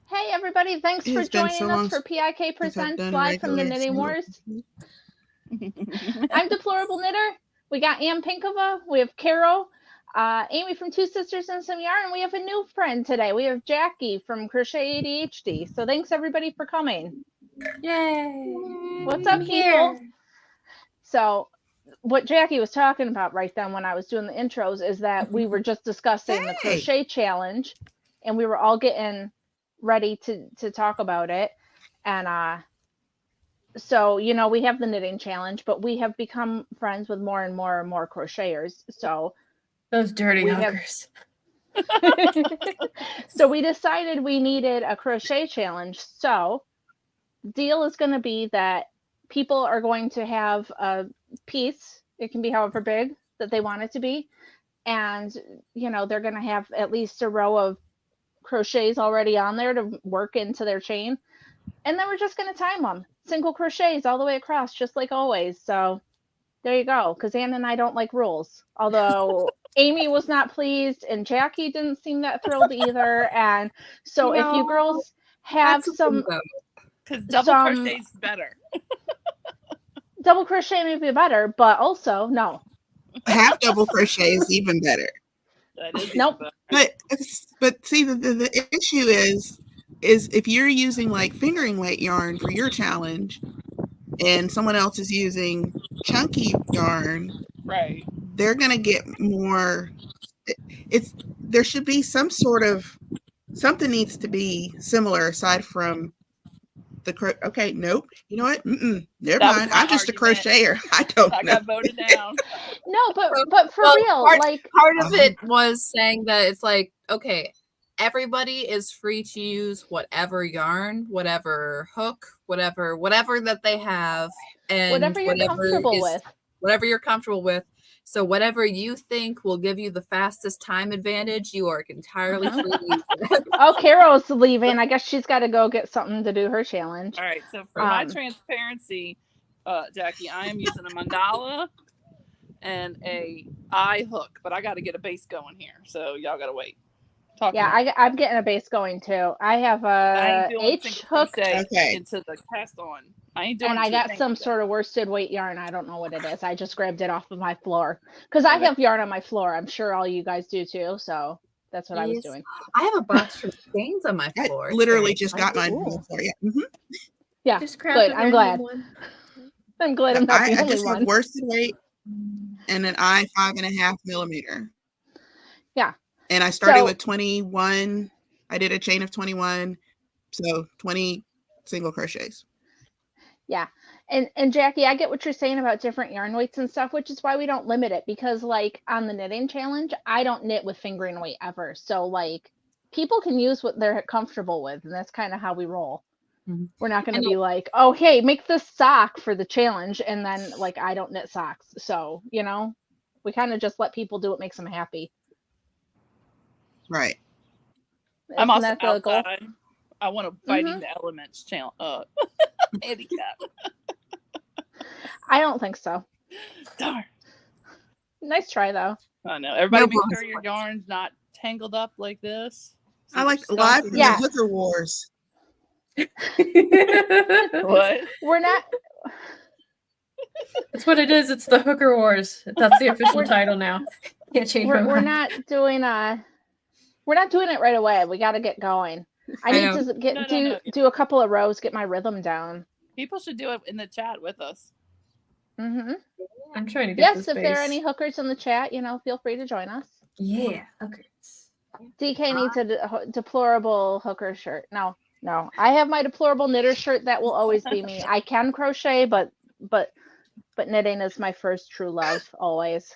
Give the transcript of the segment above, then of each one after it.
Hey everybody, thanks It for has been so joining us long for PIK since I've Presents done live from the regular Knitting single. Wars. I'm Deplorable Knitter. We got Ann Pinkova, we have Carol, Amy from Two Sisters and Some Yarn, and we have a new friend today. We have Jackie from Crochet ADHD. So thanks everybody for coming. Yay! What's up, people? So what Jackie was talking about right then when I was doing the intros is that we were just discussing the crochet challenge, and we were all getting ready to talk about it. And so, you know, we have the knitting challenge, but we have become friends with more and more and more crocheters. So those dirty hookers. So we decided we needed a crochet challenge. So deal is going to be that people are going to have a piece. It can be however big that they want it to be. And, you know, they're going to have at least a row of crochets already on there to work into their chain. And then we're just going to time them. Single crochets all the way across, just like always. So there you go. Because Ann and I don't like rules. Although Amy was not pleased and Jackie didn't seem that thrilled either. And so if you girls have some... Because double crochet is better. Double crochet may be better, but also, no. Half double crochet is even better. That is nope. But see, the issue is if you're using like fingering weight yarn for your challenge and someone else is using chunky yarn, right, they're gonna get more. There should be some sort of something needs to be similar aside from the okay, nope. You know what? Never mind. I'm just a crocheter. I don't know. I got voted down. No, but for real, part of it was saying that it's like, okay, everybody is free to use whatever yarn, whatever hook, whatever that they have, and whatever you're comfortable with. Whatever you're comfortable with. So whatever you think will give you the fastest time advantage, you are entirely free to use it. Oh, Carol's leaving. I guess she's got to go get something to do her challenge. All right. So for my transparency, Jackie, I am using a mandala and a eye hook, but I got to get a base going here. So y'all got to wait. I'm getting a base going too. I have a H hook into the cast on. I ain't doing and I got some sort of worsted weight yarn. I don't know what it is. I just grabbed it off of my floor because I have yarn on my floor. I'm sure all you guys do too. So that's what I was doing. I have a box of skeins on my floor. I literally just got mine from the floor. Yeah. Mm-hmm. Yeah. Good. I'm glad. I'm glad I'm not the only one. I just have worsted weight and an eye 5.5 millimeter. Yeah. And I started with 21. I did a chain of 21. So 20 single crochets. Yeah. And Jackie, I get what you're saying about different yarn weights and stuff, which is why we don't limit it, because like on the knitting challenge, I don't knit with fingering weight ever. So like people can use what they're comfortable with, and that's kind of how we roll. Mm-hmm. We're not going to be like, oh, hey, make this sock for the challenge. And then like, I don't knit socks. So, you know, we kind of just let people do what makes them happy. Right. I'm also outside. I want to Fighting the Elements channel handicap. I don't think so. Darn. Nice try though. I know. Everybody make sure your yarn's not tangled up like this. I like live from the Hooker Wars. What? We're not. That's what it is. It's the Hooker Wars. That's the official title now. Can't change my mind. We're not doing it right away. We got to get going. I need to do a couple of rows, get my rhythm down. People should do it in the chat with us. Mm-hmm. I'm trying to get this if there are any hookers in the chat, you know, feel free to join us. Yeah, hookers. DK needs a deplorable hooker shirt. No, I have my deplorable knitter shirt. That will always be me. I can crochet, but knitting is my first true love always.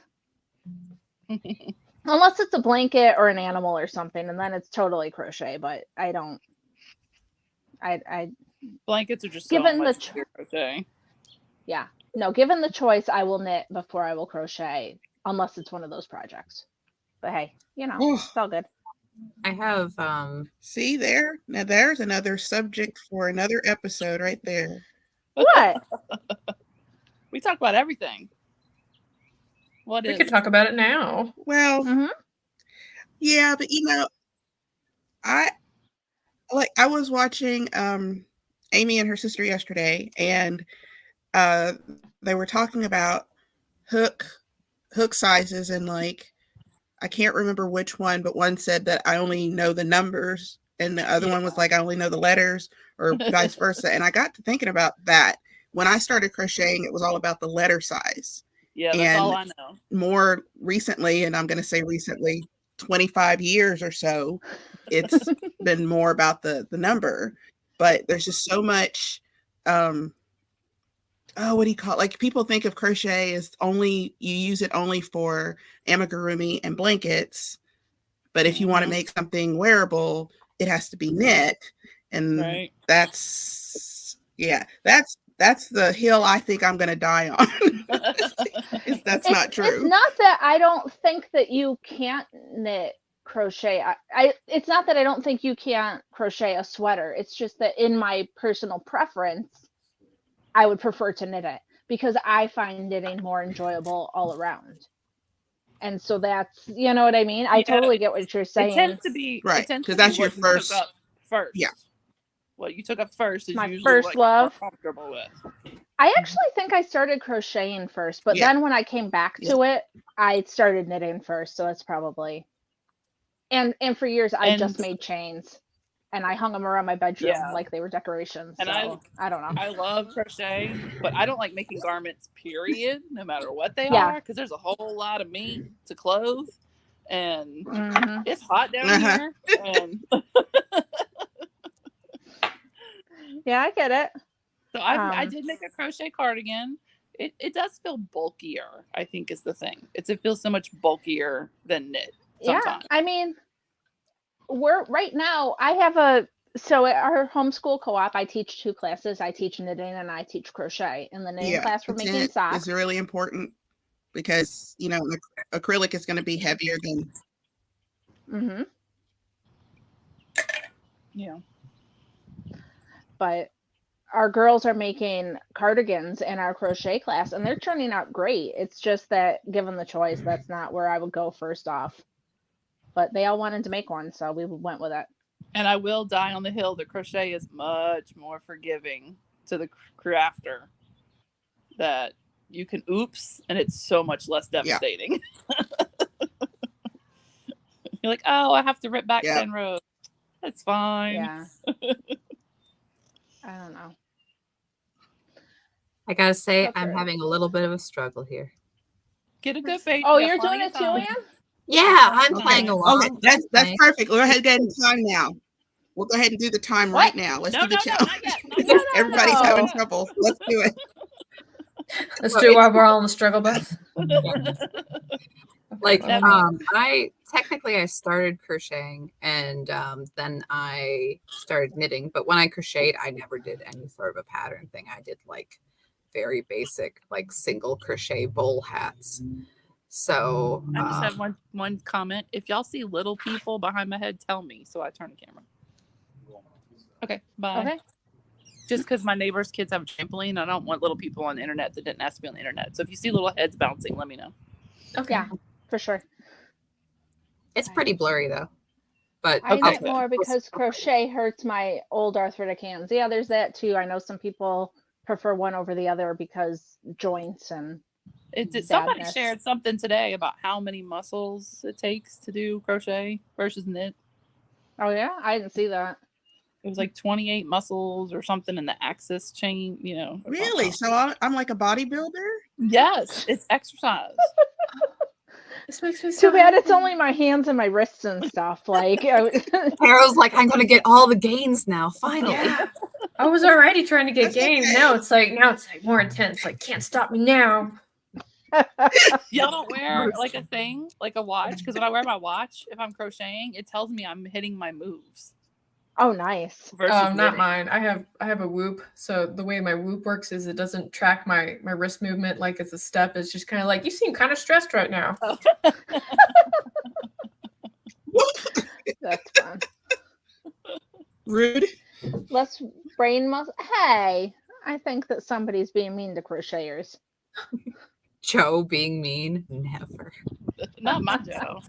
Unless it's a blanket or an animal or something, and then it's totally crochet. But I don't. I blankets are just given so much crochet. Yeah, no. Given the choice, I will knit before I will crochet, unless it's one of those projects. But hey, you know, it's all good. I have see there. Now there's another subject for another episode right there. What? We talk about everything. We could talk about it now. Well, yeah, but you know, I I was watching Amy and her sister yesterday, and they were talking about hook sizes, and like I can't remember which one, but one said that I only know the numbers, and the other one was like I only know the letters, or vice versa. And I got to thinking about that. When I started crocheting, it was all about the letter size. Yeah, that's And all I know. more recently, and I'm going to say recently, 25 years or so, it's been more about the number. But there's just so much what do you call it? Like, people think of crochet as only, you use it only for amigurumi and blankets, but if you want to make something wearable, it has to be knit. And that's the hill I think I'm going to die on. That's not true. It's not that I don't think that you can't knit crochet. It's not that I don't think you can't crochet a sweater. It's just that in my personal preference, I would prefer to knit it because I find knitting more enjoyable all around. And so that's, you know what I mean? I totally get what you're saying. It tends to be right, because that's your first. First. Yeah. What you took up first is my usually first what love. you're more comfortable with. I actually think I started crocheting first, but then when I came back to it, I started knitting first. So it's probably, and for years I just made chains. And I hung them around my bedroom like they were decorations. And so, I don't know. I love crochet, but I don't like making garments, period, no matter what they are, because there's a whole lot of me to clothe. And it's hot down here. And yeah, I get it. So I did make a crochet cardigan. It does feel bulkier, I think, is the thing. It feels so much bulkier than knit sometimes. Yeah, I mean, we're right now, so at our homeschool co-op, I teach 2 classes. I teach knitting and I teach crochet. In the knitting class, we're making socks. It's really important because, you know, acrylic is going to be heavier than. Yeah. But our girls are making cardigans in our crochet class and they're turning out great. It's just that given the choice, that's not where I would go first off. But they all wanted to make one, so we went with it. And I will die on the hill that crochet is much more forgiving to the crafter. That you can oops, and it's so much less devastating. You're like, oh, I have to rip back 10 rows. That's fine. Yeah. I don't know. I gotta say, I'm having a little bit of a struggle here. Get a good bait. Oh, you're doing it too, Ann? Yeah, I'm playing along. Okay, that's perfect. Go ahead and get time now. We'll go ahead and do the time right now. Let's do the challenge. Everybody's having trouble. Let's do it. Let's do it while we're all in the struggle bus. Like, I started crocheting and then I started knitting. But when I crocheted, I never did any sort of a pattern thing. I did like very basic, like single crochet bowl hats. So I just have one comment. If y'all see little people behind my head, tell me so I turn the camera. Okay, bye. Okay. Just because my neighbor's kids have a trampoline, I don't want little people on the internet that didn't ask to be on the internet. So if you see little heads bouncing, let me know. Okay. Yeah, for sure. It's pretty blurry though. But I knit more because crochet hurts my old arthritic hands. Yeah, there's that too. I know some people prefer one over the other because joints and somebody shared something today about how many muscles it takes to do crochet versus knit. Oh yeah, I didn't see that. It was like 28 muscles or something in the axis chain, you know. Really? So I'm like a bodybuilder? Yes, it's exercise. This makes me so too bad it's only my hands and my wrists and stuff. Like Carol's like, I'm gonna get all the gains now, finally. Yeah. I was already trying to get gains. Okay. Now it's like more intense. Like, can't stop me now. Y'all don't wear like a thing, like a watch? Because when I wear my watch, if I'm crocheting, it tells me I'm hitting my moves. Oh, nice. Not mine. I have a Whoop. So the way my Whoop works is it doesn't track my wrist movement like it's a step. It's just kind of like, you seem kind of stressed right now. Oh. That's fun. Rude. Let's brain muscle. Hey, I think that somebody's being mean to crocheters. Joe being mean? Never. Not my Joe.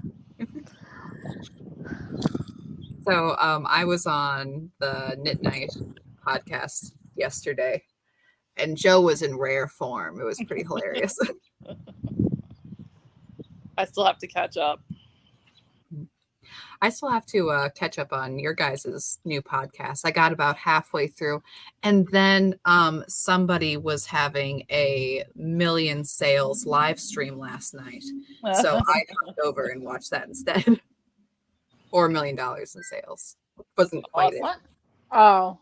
So I was on the Knit Night podcast yesterday, and Joe was in rare form. It was pretty hilarious. I still have to catch up. I still have to catch up on your guys' new podcast. I got about halfway through, and then somebody was having a million sales live stream last night. So I hopped over and watched that instead. Or $1 million in sales. Wasn't quite it. What? Oh.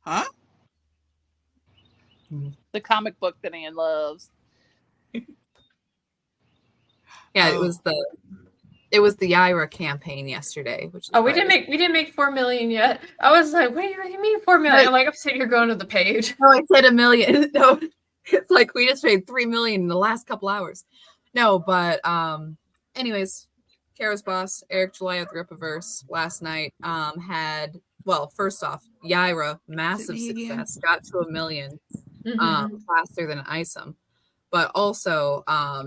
Huh? The comic book that Anne loves. Yeah, Oh. it was the Yaira campaign yesterday, which is Oh, we didn't make 4 million yet. I was like, what do you mean 4 million? Right. I'm like, I'm sitting here going to the page. No, I said $1 million. No, it's like we just made 3 million in the last couple hours. No, but anyways, Kara's boss, Eric July of the Ripaverse, last night had, well, first off, Yaira, massive me again? success, got to 1 million Mhm. faster than Isom. But also,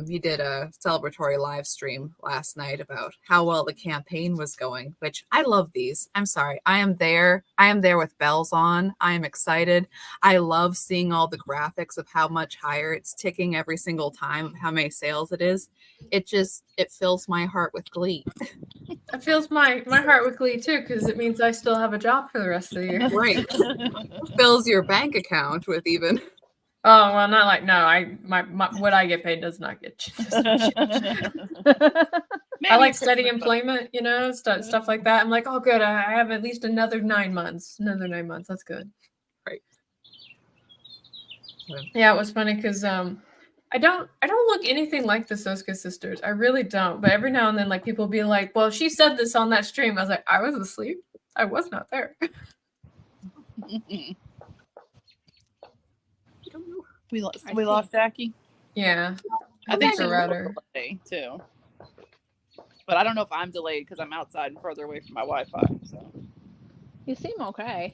he did a celebratory live stream last night about how well the campaign was going, which I love these. I'm sorry. I am there with bells on. I am excited. I love seeing all the graphics of how much higher it's ticking every single time, how many sales it is. It fills my heart with glee. It fills my heart with glee too, because it means I still have a job for the rest of the year. Right. It fills your bank account with even. Oh well, not like my what I get paid does not get. I like steady employment, stuff like that. I'm like, oh, good. I have at least another 9 months. Another 9 months. That's good. Right. Yeah, it was funny because I don't look anything like the Soska sisters. I really don't. But every now and then, like people be like, well, she said this on that stream. I was like, I was asleep. I was not there. We lost Jackie. Yeah, I think she's she's router delayed too. But I don't know if I'm delayed because I'm outside and further away from my Wi-Fi. So You seem okay.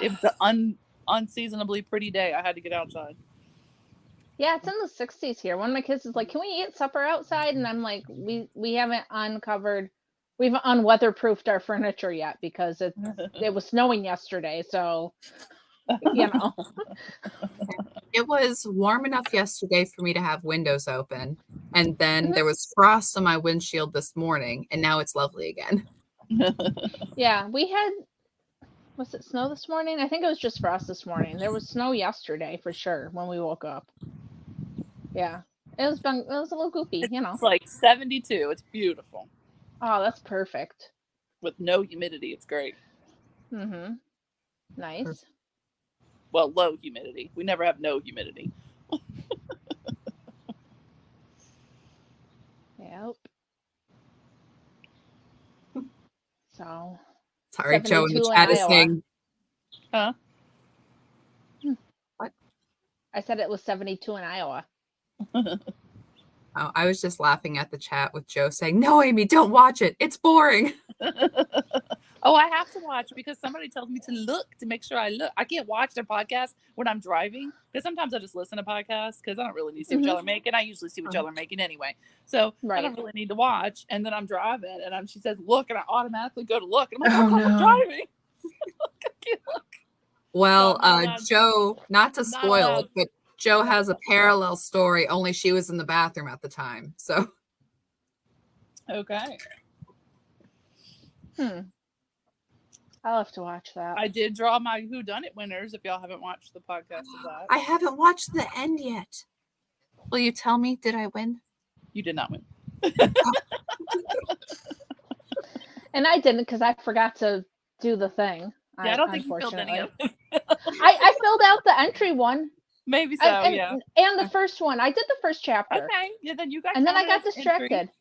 it was an unseasonably pretty day. I had to get outside. Yeah, it's in the 60s here. One of my kids is like, "Can we eat supper outside?" And I'm like, "We haven't we've unweatherproofed our furniture yet because it was snowing yesterday." So, It was warm enough yesterday for me to have windows open, and then there was frost on my windshield this morning, and now it's lovely again. Yeah, we had. Was it snow this morning? I think it was just frost this morning. There was snow yesterday for sure when we woke up. Yeah, it was a little goopy, It's like 72. It's beautiful. Oh, that's perfect. With no humidity, it's great. Mm-hmm. Nice. Well, low humidity. We never have no humidity. Yep. So. Sorry, Joe in the chat is saying. Huh? What? I said it was 72 in Iowa. Oh, I was just laughing at the chat with Joe saying, "No, Amy, don't watch it. It's boring." Oh, I have to watch because somebody tells me to look to make sure I look. I can't watch their podcast when I'm driving because sometimes I just listen to podcasts because I don't really need to see what y'all are making. I usually see what y'all are making anyway. So I don't really need to watch. And then I'm driving and she says, look, and I automatically go to look. And I'm like, I'm driving. I can't look. Well, So Joe, not to spoil it, but Joe has a parallel story, only she was in the bathroom at the time. So. Okay. I'll have to watch that. I did draw my whodunit winners if y'all haven't watched the podcast of that. I haven't watched the end yet. Will you tell me, did I win? You did not win. And I didn't because I forgot to do the thing. Yeah, I don't think you filled any of it. I filled out the entry one. Maybe so, yeah. And the first one. I did the first chapter. Okay. Yeah, then you got and then I got distracted. Entry.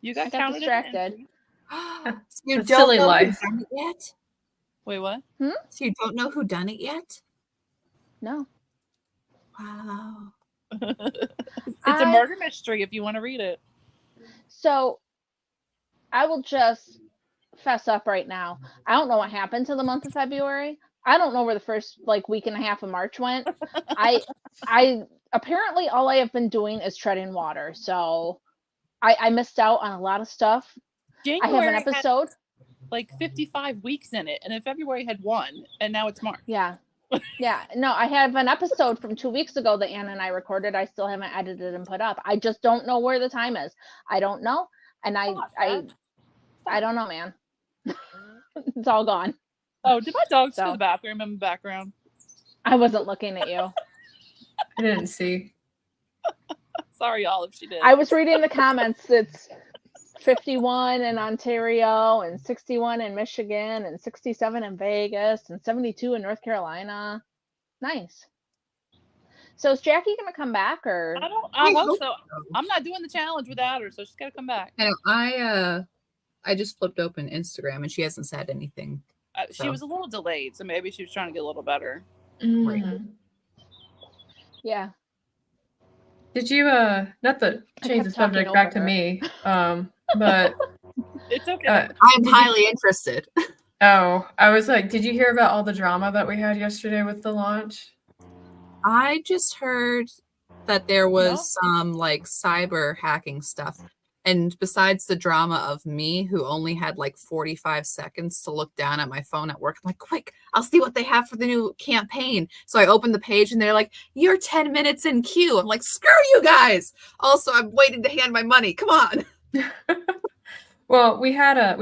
You got distracted. So you don't silly know life. who done it yet? Wait, what? So you don't know who done it yet? No. Wow. It's a murder mystery if you want to read it. So I will just fess up right now. I don't know what happened to the month of February. I don't know where the first week and a half of March went. I apparently all I have been doing is treading water. So I missed out on a lot of stuff. January I have an had episode. like 55 weeks in it, and then February had 1, and now it's March. Yeah. Yeah. No, I have an episode from 2 weeks ago that Anna and I recorded. I still haven't edited and put up. I just don't know where the time is. I don't know. And I don't know, man. It's all gone. Oh, did my dogs go to So. the bathroom in the background? I wasn't looking at you. I didn't see. Sorry, y'all, if she did. I was reading the comments. It's 51 in Ontario and 61 in Michigan and 67 in Vegas and 72 in North Carolina. Nice. So is Jackie going to come back or? I hope so. I'm not doing the challenge without her, so she's got to come back. I just flipped open Instagram and she hasn't said anything. She was a little delayed, so maybe she was trying to get a little better. Mm. Yeah. Did you not to change the subject back to me, but it's okay. I'm highly interested. Oh, I was like, did you hear about all the drama that we had yesterday with the launch? I just heard that there was some like cyber hacking stuff. And besides the drama of me, who only had like 45 seconds to look down at my phone at work, I'm like, quick, I'll see what they have for the new campaign. So I opened the page and they're like, you're 10 minutes in queue. I'm like, screw you guys. Also, I'm waiting to hand my money. Come on. Well, we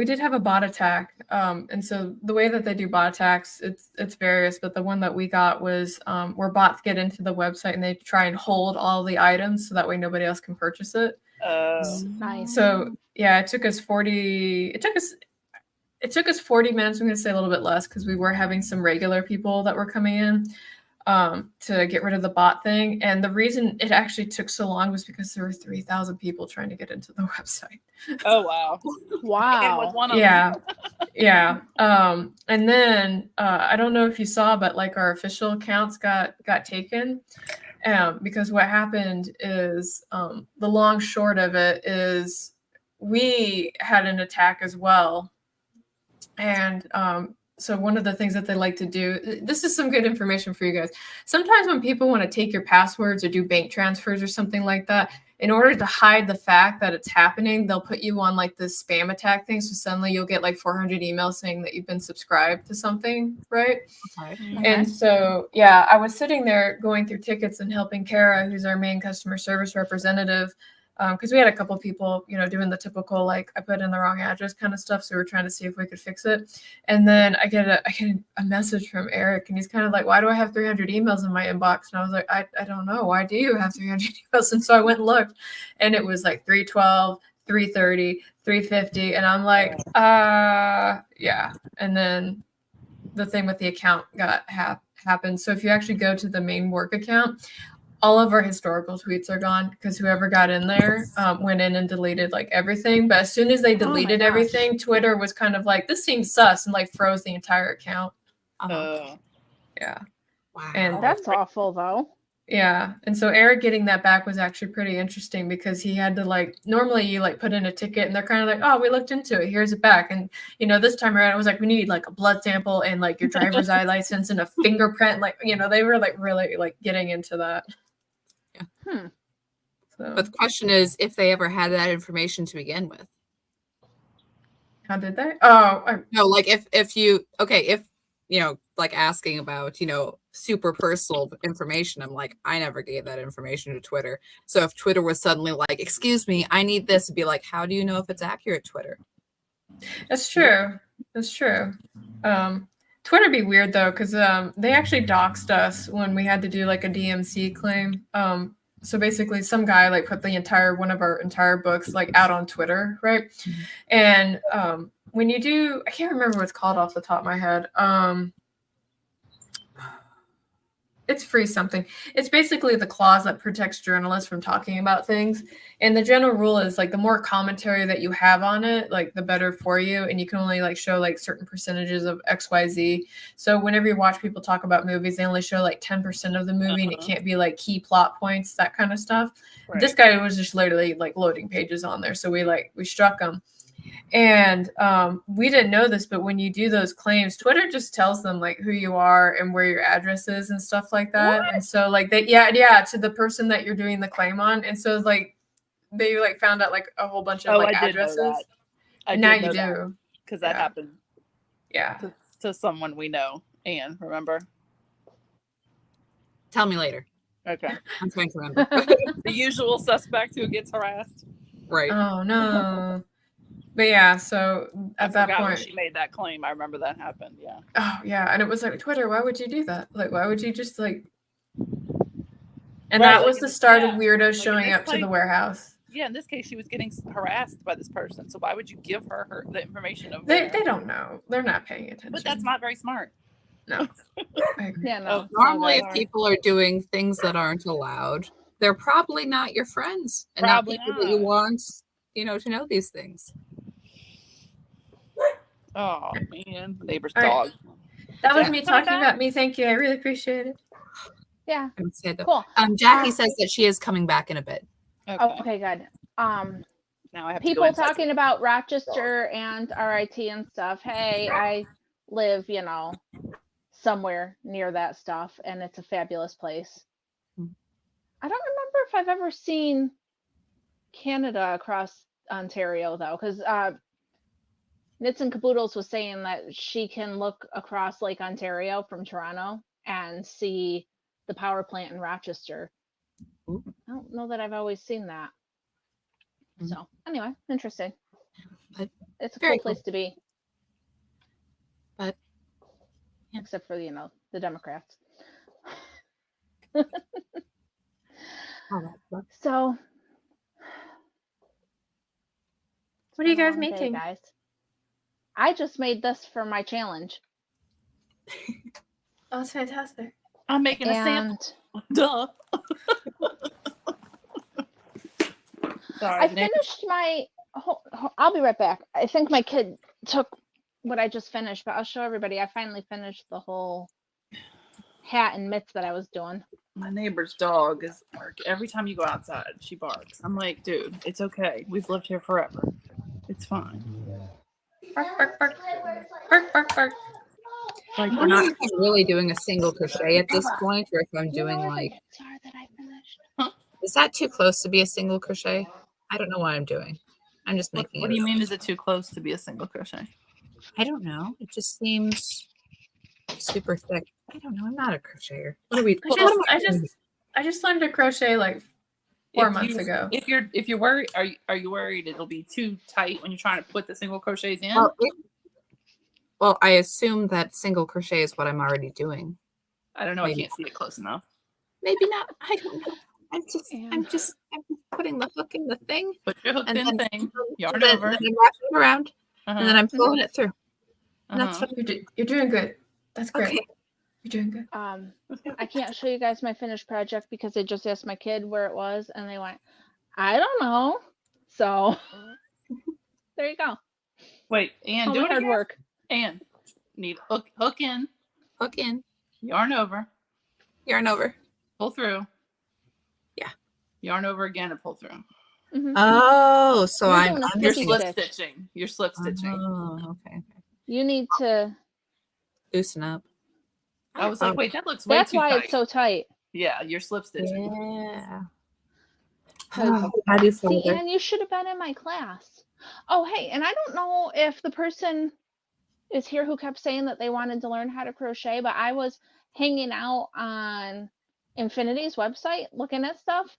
did have a bot attack. And so the way that they do bot attacks, it's various, but the one that we got was where bots get into the website and they try and hold all the items so that way nobody else can purchase it. Nice. So yeah, it took us 40 minutes. I'm going to say a little bit less because we were having some regular people that were coming in to get rid of the bot thing. And the reason it actually took so long was because there were 3,000 people trying to get into the website. Oh, wow. Wow. It was one of Yeah. them. Yeah. And then I don't know if you saw, but like our official accounts got taken. Because what happened is the long short of it is we had an attack as well. And so one of the things that they like to do, this is some good information for you guys. Sometimes when people want to take your passwords or do bank transfers or something like that, in order to hide the fact that it's happening, they'll put you on like this spam attack thing. So suddenly you'll get like 400 emails saying that you've been subscribed to something, right? Okay. And so, yeah, I was sitting there going through tickets and helping Kara, who's our main customer service representative, because we had a couple people, doing the typical, like, I put in the wrong address kind of stuff. So we were trying to see if we could fix it. And then I get a message from Eric, and he's kind of like, why do I have 300 emails in my inbox? And I was like, I don't know. Why do you have 300 emails? And so I went and looked, and it was like 312, 330, 350. And I'm like, yeah. And then the thing with the account got happened. So if you actually go to the main work account, all of our historical tweets are gone because whoever got in there went in and deleted like everything. But as soon as they deleted everything, Twitter was kind of like, this seems sus, and like froze the entire account. Yeah. Wow. And that's awful though. Yeah. And so Eric getting that back was actually pretty interesting because he had to like, normally you like put in a ticket and they're kind of like, oh, we looked into it. Here's it back. And, this time around, it was like, we need like a blood sample and like your driver's eye license and a fingerprint. Like, they were like really like getting into that. Yeah. So. But the question is if they ever had that information to begin with. How did they? Oh, no, like if like asking about, super personal information, I'm like, I never gave that information to Twitter. So if Twitter was suddenly like, excuse me, I need this, to be like, how do you know if it's accurate, Twitter? That's true. That's true. Twitter be weird though, because they actually doxed us when we had to do like a DMC claim. So basically some guy like put one of our entire books like out on Twitter, right? Mm-hmm. And when you do, I can't remember what it's called off the top of my head. It's free something. It's basically the clause that protects journalists from talking about things. And the general rule is like the more commentary that you have on it, like the better for you. And you can only like show like certain percentages of XYZ. So whenever you watch people talk about movies, they only show like 10% of the movie and it can't be like key plot points, that kind of stuff. Right. This guy was just literally like loading pages on there. So we struck him. And we didn't know this, but when you do those claims, Twitter just tells them like who you are and where your address is and stuff like that. What? And so like to the person that you're doing the claim on. And so like they like found out like a whole bunch of Oh, like I did know addresses. that. I And now did know you that do. because that Yeah. happened Yeah. to someone we know. Anne, remember? Tell me later. Okay. I'm trying to remember. The usual suspect who gets harassed. Right. Oh no. But yeah, so I at that forgot when point, she made that claim. I remember that happened. Yeah. oh yeah, and it was like, Twitter, why would you do that? Like, why would you just like? And Right, that like was in the start of yeah, weirdos like in showing this up to the case- warehouse. Yeah, in this case, she was getting harassed by this person. So why would you give her the information of They where? don't know. They're not paying attention. But that's not very smart. No. I agree. Yeah, no. Oh, it's all Normally, good. if people are doing things that aren't allowed, they're probably not your friends and Probably not people that you not. want, to know these things. Oh man, neighbor's All right. dog. That was Jack, me coming talking back? about me. Thank you. I really appreciate it. Yeah, I would say that. cool. Jackie says that she is coming back in a bit. Okay. Okay, good. Now I have to go People inside. talking about Rochester and RIT and stuff. Hey, I live, somewhere near that stuff, and it's a fabulous place. Hmm. I don't remember if I've ever seen Canada across Ontario though, because Knits and Caboodles was saying that she can look across Lake Ontario from Toronto and see the power plant in Rochester. Ooh. I don't know that I've always seen that. Mhm. So anyway, interesting. But It's a very cool place to be. But yeah. Except for, the Democrats. Oh, that sucks. So What are you been a guys long day, making? guys? I just made this for my challenge. Oh, that's fantastic. I'm making a sample. And Duh. Sorry, I finished my. I'll be right back. I think my kid took what I just finished, but I'll show everybody. I finally finished the whole hat and mitts that I was doing. my neighbor's dog is barking. Every time you go outside, she barks. I'm like, dude, it's okay. We've lived here forever. It's fine. Bark, bark, bark. Bark, bark, bark. Like I we're don't know not. if I'm really doing a single crochet at this point, or if I'm Do you know doing where the like, mitts are that I finished? is that too close to be a single crochet? I don't know what I'm doing. I'm just making What it. do you mean? Is it too close to be a single crochet? I don't know. It just seems super thick. I don't know. I'm not a crocheter. What are we? I just learned to crochet like 4 months ago. If you're worried, are you worried it'll be too tight when you're trying to put the single crochets in? Well, I assume that single crochet is what I'm already doing. I don't know. Maybe. I can't see it close enough. Maybe not. I don't know. Yeah. I'm just putting the hook in the thing. Put your hook And in then- thing, yarn then, over, then I'm wrapping it around, uh-huh, and then I'm pulling it through. And that's uh-huh. what You're doing good. That's great. Okay. You're doing good. I can't show you guys my finished project because I just asked my kid where it was, and they went, "I don't know." So there you go. Wait, and All do the it hard again. work. And need hook in, Hook in, yarn over, yarn over. pull through. Yeah. Yarn over again and pull through. Mhm. Oh, so You're I'm doing a You're flippy slip stitch. stitching. You're slip stitching. Oh, okay. You need to. Loosen up. I was like, wait, that looks way That's too why tight. it's so tight. Yeah, you're slip stitching. Yeah. 'Cause- How do you See, further? Anne, you should have been in my class. Oh, hey, and I don't know if the person is here who kept saying that they wanted to learn how to crochet, but I was hanging out on Infinity's website looking at stuff,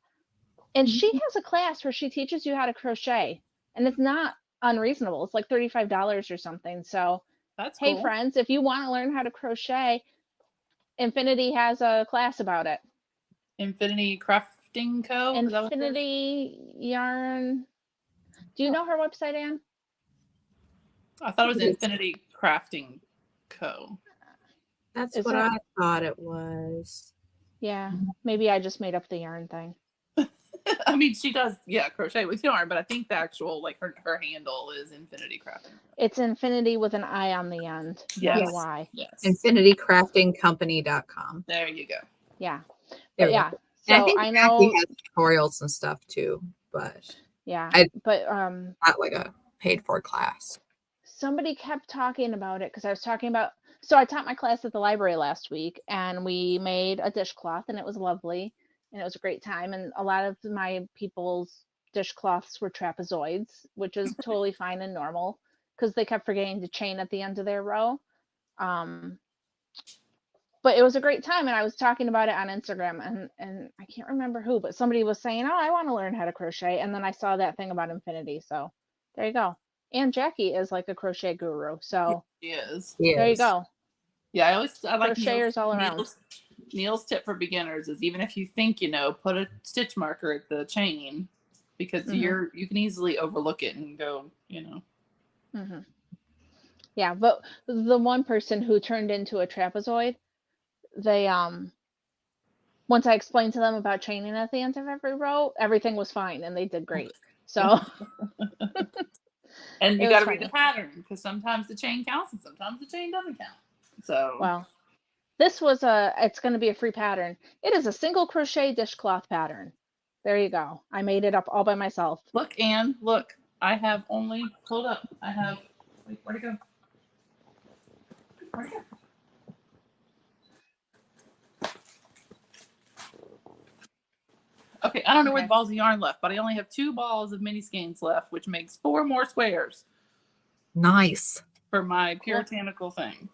and she has a class where she teaches you how to crochet, and it's not unreasonable. It's like $35 or something. So, That's hey, cool. friends, if you want to learn how to crochet, Infinity has a class about it. Infinity Crafting Co. Is that what it is? Infinity Yarn. Do you know her website, Anne? I thought it was Infinity Crafting Co. That's Is what that- I thought it was. Yeah, maybe I just made up the yarn thing. I mean, she does, crochet with yarn, but I think the actual, like, her handle is Infinity Crafting. It's Infinity with an I on the end, not Yes. a Y. Yes. InfinityCraftingCompany.com. There you go. Yeah, There but we yeah. go. So And I think I Jackie know. has tutorials and stuff too, but Yeah, but not like a paid for class. Somebody kept talking about it because I was talking about. So I taught my class at the library last week, and we made a dishcloth, and it was lovely, and it was a great time. And a lot of my people's dishcloths were trapezoids, which is totally fine and normal because they kept forgetting to chain at the end of their row. But it was a great time, and I was talking about it on Instagram, and I can't remember who, but somebody was saying, "Oh, I want to learn how to crochet," and then I saw that thing about infinity, so there you go. And Jackie is like a crochet guru, so She is. there you go. Yeah, I like Crocheters all around. Neil's tip for beginners is even if you think you know, put a stitch marker at the chain because you can easily overlook it and go, Yeah, but the one person who turned into a trapezoid, they once I explained to them about chaining at the end of every row, everything was fine and they did great. So and you it got was to read the funny. pattern because sometimes the chain counts and sometimes the chain doesn't count. So Well, this was it's going to be a free pattern. It is a single crochet dishcloth pattern. There you go. I made it up all by myself. look, Anne, look. I have only hold up. I have wait, where'd it go? Where'd it go? Okay, I don't know where the balls of yarn left, but I only have 2 balls of mini skeins left, which makes 4 more squares. Nice. For my puritanical thing.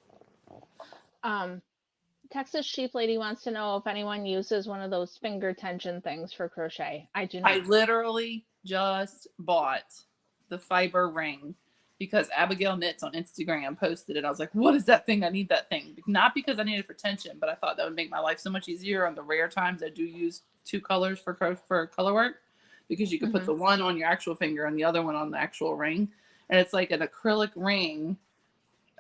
Texas Sheep Lady wants to know if anyone uses one of those finger tension things for crochet. I do not. I literally just bought the fiber ring because Abigail Knits on Instagram posted it. I was like, what is that thing? I need that thing. Not because I need it for tension, but I thought that would make my life so much easier on the rare times I do use 2 colors for color work because you can put the one on your actual finger and the other one on the actual ring. And it's like an acrylic ring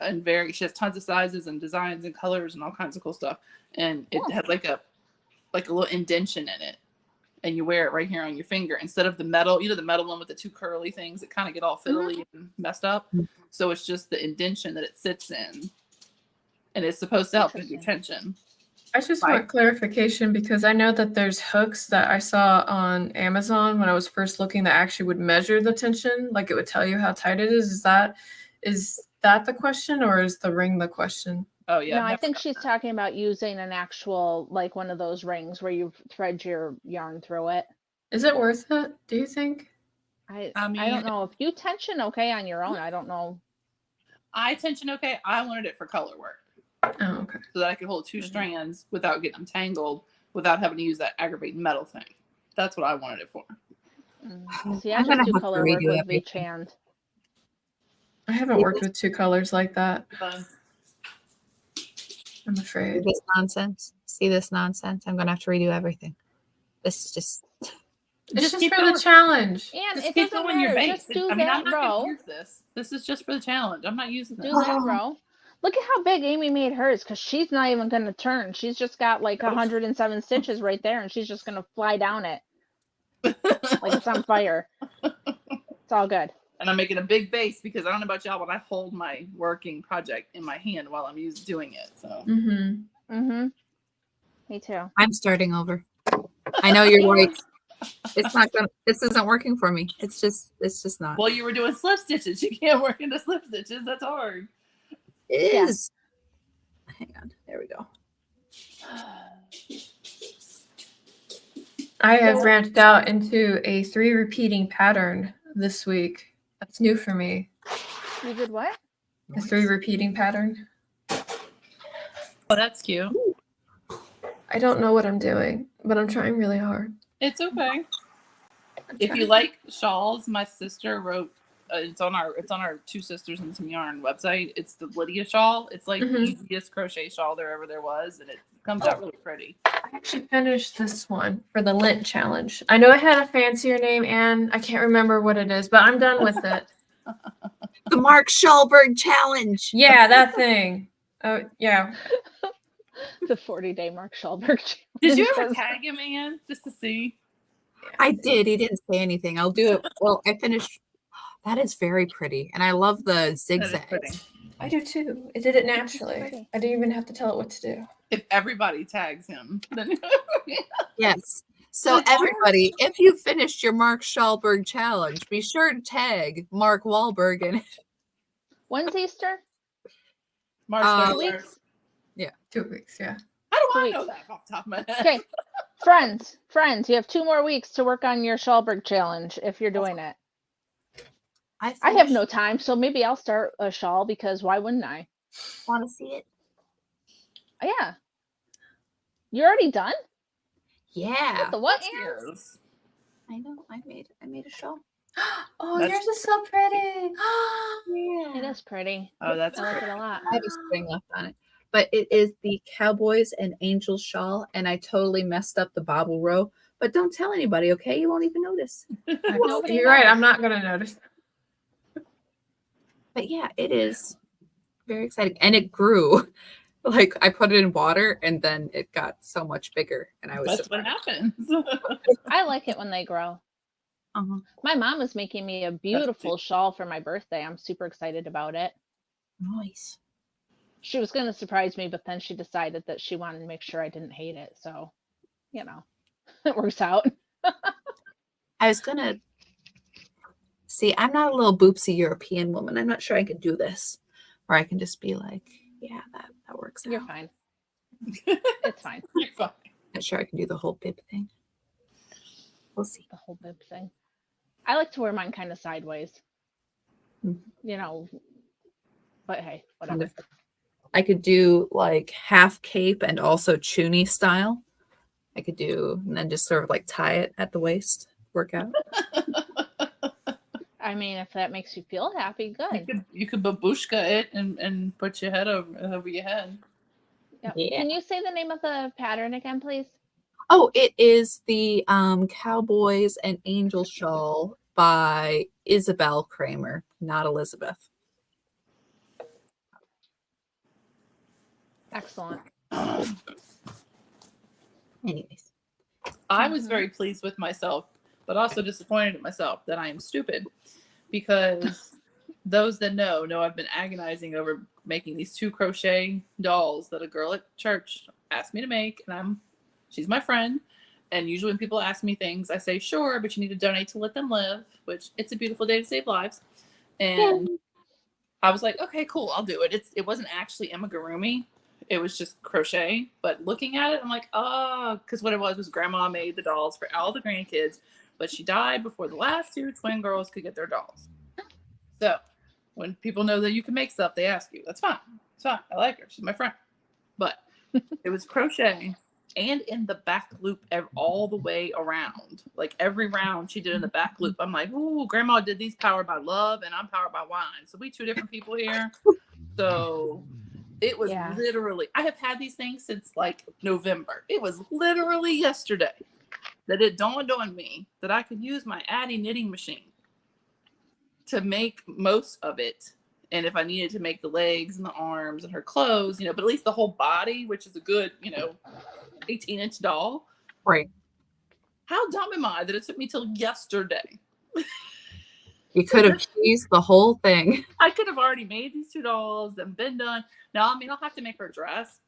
and she has tons of sizes and designs and colors and all kinds of cool stuff. And it has like a little indention in it. And you wear it right here on your finger instead of the metal, the metal one with the 2 curly things that kind of get all fiddly and messed up. So it's just the indention that it sits in. And it's supposed to help with your tension. I just want clarification because I know that there's hooks that I saw on Amazon when I was first looking that actually would measure the tension. Like it would tell you how tight it is. Is that the question or is the ring the question? Oh, yeah. No, I think she's talking about using an actual, like one of those rings where you thread your yarn through it. Is it worth it, do you think? I don't know. If you tension okay on your own, I don't know. I tension okay. I wanted it for color work. Oh, okay. So that I could hold 2 strands without getting them tangled, without having to use that aggravating metal thing. That's what I wanted it for. See, I just do color work with V-Chand. I haven't worked with 2 colors like that. I'm afraid. See this nonsense? I'm going to have to redo everything. This is just... It's just for the challenge. And just it keep doesn't going your matter. base. Just do I'm not row. going to use this. This is just for the challenge. I'm not using this. Do that row. Look at how big Amy made hers because she's not even going to turn. She's just got like 107 stitches right there, and she's just going to fly down it like it's on fire. It's all good. And I'm making a big base because I don't know about y'all, but I hold my working project in my hand while I'm doing it. So. Me too. I'm starting over. I know you're like, this isn't working for me. It's just not. Well, you were doing slip stitches. You can't work into slip stitches. That's hard. It is. Hang on. There we go. I have branched out into a 3 repeating pattern this week. That's new for me. You did what? A 3 repeating pattern. Oh, that's cute. I don't know what I'm doing, but I'm trying really hard. It's okay. If you like shawls, my sister wrote. It's on our 2 Sisters and Some Yarn website. It's the Lydia shawl. It's like the easiest crochet shawl there was, and it comes out really pretty. I actually finished this one for the Lint challenge. I know it had a fancier name, and I can't remember what it is, but I'm done with it. The Mark Schulberg challenge. Yeah, that thing. Oh, yeah. The 40-day Mark Schulberg challenge. Did you ever tag him, Anne, just to see? I did. He didn't say anything. I'll do it. Well, I finished. That is very pretty. And I love the zigzags. I do too. It did it naturally. I didn't even have to tell it what to do. If everybody tags him, then yes. So everybody, if you finished your Mark Schulberg challenge, be sure to tag Mark Wahlberg in it. When's Easter? March 2 weeks? Yeah, 2 weeks, yeah. How do I know that off the top of my head? Okay. Friends, you have 2 more weeks to work on your Schallberg challenge if you're doing it. I have no time, so maybe I'll start a shawl because why wouldn't I? Want to see it? Yeah. You're already done? Yeah. What? That's yours. I know. I made a shawl. Oh, That's- yours is so pretty. Yeah. It is pretty. Oh, that's I like pretty. it a lot. I have a string left on it. But it is the Cowboys and Angels shawl, and I totally messed up the bobble row. But don't tell anybody, okay? You won't even notice. Nobody You're right. knows. I'm not gonna notice. But yeah, it is very exciting. And it grew. Like I put it in water and then it got so much bigger. And I was That's what happens. I like it when they grow. Uh-huh. My mom is making me a beautiful shawl for my birthday. I'm super excited about it. Nice. She was going to surprise me, but then she decided that she wanted to make sure I didn't hate it. So, you know, it works out. I was gonna see, I'm not a little boopsy European woman. I'm not sure I could do this. Or I can just be like, yeah, that works You're out. fine. It's fine. You're fine. Not sure I can do the whole bib thing. We'll see. The whole bib thing. I like to wear mine kind of sideways. Mhm. You know, but hey, whatever. I could do like half cape and also chuni style. I could do, and then just sort of like tie it at the waist, work out. I mean, if that makes you feel happy, good. You could babushka it and put your head over your head. Yep. Yeah. Can you say the name of the pattern again, please? Oh, it is the Cowboys and Angel shawl by Isabel Kramer, not Elizabeth. Excellent. Anyways. I was very pleased with myself, but also disappointed in myself that I am stupid because those that know I've been agonizing over making these 2 crochet dolls that a girl at church asked me to make, and she's my friend. And usually when people ask me things, I say, sure, but you need to donate to Let Them Live, which it's a beautiful day to save lives. And I was like, okay, cool, I'll do it. It wasn't actually amigurumi. It was just crochet. But looking at it, I'm like, oh, because what it was grandma made the dolls for all the grandkids, but she died before the last 2 twin girls could get their dolls. So when people know that you can make stuff, they ask you. That's fine. It's fine. I like her. She's my friend. But it was crochet and in the back loop all the way around. Like every round she did in the back loop. I'm like, ooh, grandma did these powered by love and I'm powered by wine. So we 2 different people here. So it was literally, I have had these things since like November. It was literally yesterday that it dawned on me that I could use my Addy knitting machine to make most of it. And if I needed to make the legs and the arms and her clothes, but at least the whole body, which is a good, 18-inch doll. Right. How dumb am I that it took me till yesterday? You could have cheesed the whole thing. I could have already made these 2 dolls and been done. Now, I'll have to make her dress.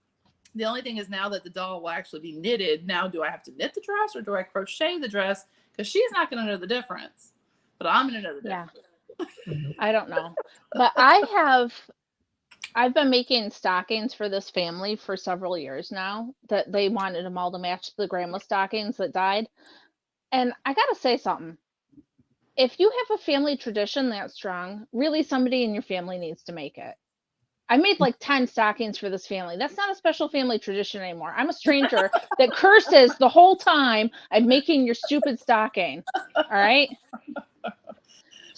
The only thing is now that the doll will actually be knitted, now do I have to knit the dress or do I crochet the dress? Because she's not going to know the difference. But I'm going to know the difference. I don't know. But I've been making stockings for this family for several years now that they wanted them all to match the grandma stockings that died. And I got to say something. If you have a family tradition that strong, really somebody in your family needs to make it. I made like 10 stockings for this family. That's not a special family tradition anymore. I'm a stranger that curses the whole time I'm making your stupid stocking. All right?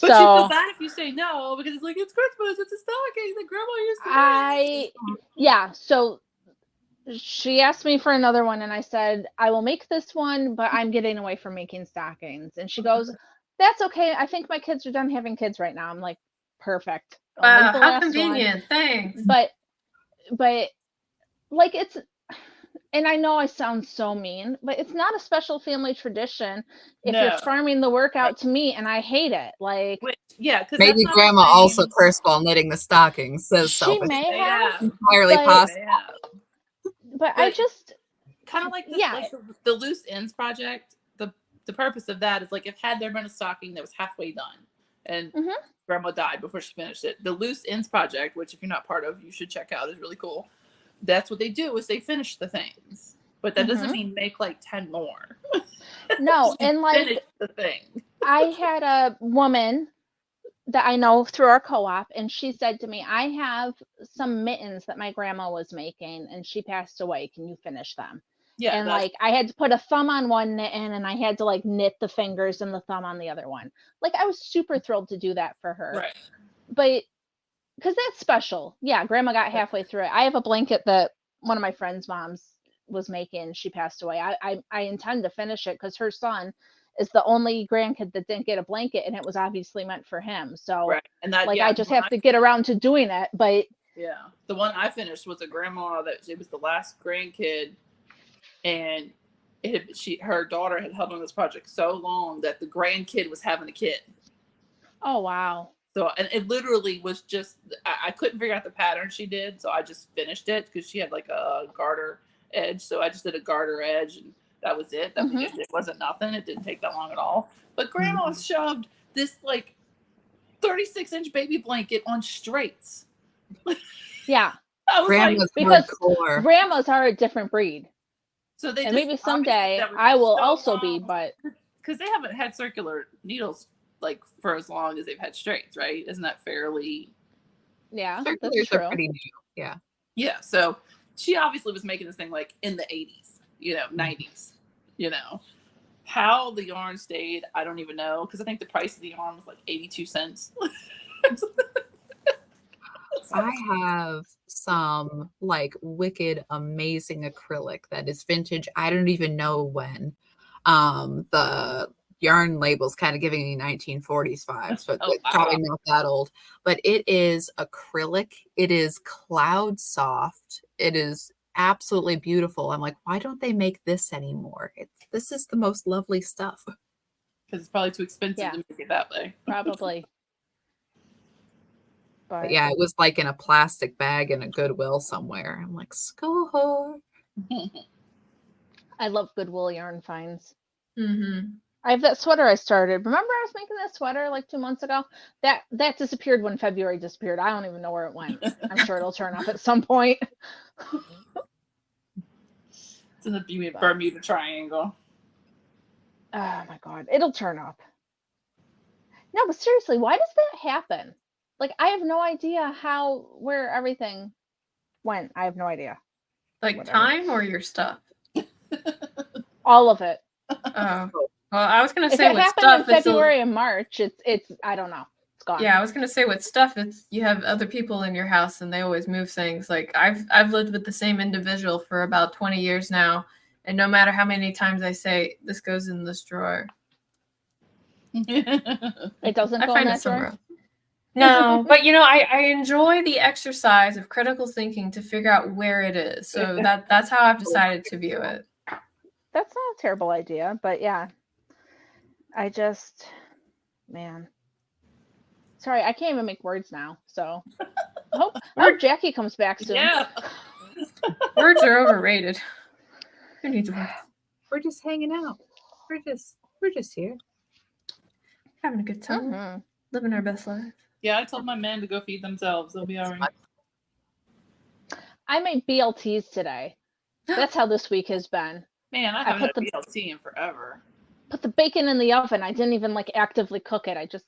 But you feel bad if you say no because it's like, it's Christmas, it's a stocking that grandma used to make. So she asked me for another one and I said, I will make this one, but I'm getting away from making stockings. And she goes, that's okay. I think my kids are done having kids right now. I'm like, perfect. Wow, how convenient. Thanks. But like it's, and I know I sound so mean, but it's not a special family tradition if you're farming the work out to me and I hate it. Like, because maybe grandma also cursed while knitting the stockings. Says she may have. Entirely possible. But I just kind of like this, like the loose ends project. The purpose of that is like if had there been a stocking that was halfway done and grandma died before she finished it. The loose ends project, which if you're not part of, you should check out, is really cool. That's what they do is they finish the things. but that doesn't Mhm. mean make like 10 more. No, You and like finish the thing. I had a woman that I know through our co-op, and she said to me, I have some mittens that my grandma was making and she passed away. Can you finish them? Yeah, And that's like I had to put a thumb on one mitten and I had to like knit the fingers and the thumb on the other one. Like I was super thrilled to do that for her. right. But because that's special. Yeah, grandma got halfway through it. I have a blanket that one of my friend's moms was making. She passed away. I intend to finish it because her son is the only grandkid that didn't get a blanket, and it was obviously meant for him. So, Right. And that, like, yeah, I just have to get around to doing it. But yeah, the one I finished was a grandma that it was the last grandkid, and her daughter had held on this project so long that the grandkid was having a kid. oh wow, So, and it literally was just, I couldn't figure out the pattern she did. So I just finished it because she had like a garter edge. So I just did a garter edge and that was it. That Mhm. it wasn't nothing. It didn't take that long at all. But grandma shoved this like 36-inch baby blanket on straights. yeah, I was like, Grandma's because hardcore. grandmas are a different breed, so they and just, maybe obviously someday that was I will so also be. long But because they haven't had circular needles like for as long as they've had straights, right? Isn't that fairly? yeah, that's Circulars are true. pretty new. Yeah. Yeah, so she obviously was making this thing like in the 80s, 90s, How the yarn stayed, I don't even know, because I think the price of the yarn was like 82 cents. I have some like wicked amazing acrylic that is vintage. I don't even know when. The yarn label's kind of giving me 1940s vibes, but Oh, it's wow. probably not that old. But it is acrylic. It is cloud soft. It is absolutely beautiful. I'm like, why don't they make this anymore? This is the most lovely stuff. Because it's probably too expensive Yeah. to make it that way. Probably. But yeah, it was like in a plastic bag in a Goodwill somewhere. I'm like, score. I love Goodwill yarn finds. Mm-hmm. I have that sweater I started. Remember I was making that sweater like 2 months ago? That disappeared when February disappeared. I don't even know where it went. I'm sure it'll turn up at some point. It's in the Bermuda Triangle. Oh my god. It'll turn up. No, but seriously, why does that happen? Like I have no idea where everything went. I have no idea. Like Whatever. time or your stuff? All of it. Oh. Well, I was gonna If say it with happened stuff, in February and March, it's I don't know. It's gone. Yeah, I was gonna say with stuff, it's you have other people in your house and they always move things. Like I've lived with the same individual for about 20 years now, and no matter how many times I say this goes in this drawer, It doesn't I go in find it that somewhere drawer. else. No, but I enjoy the exercise of critical thinking to figure out where it is. So that's how I've decided to view it. That's not a terrible idea, but yeah. I just, man. Sorry, I can't even make words now. So I hope Jackie comes back soon. Yeah. Words are overrated. Who needs words? We're just hanging out. We're just here. Having a good time. Mhm. Living our best life. Yeah, I told my men to go feed themselves. They'll be all right. I made BLTs today. That's how this week has been. Man, I haven't had a BLT in forever. Put the bacon in the oven. I didn't even like actively cook it. I just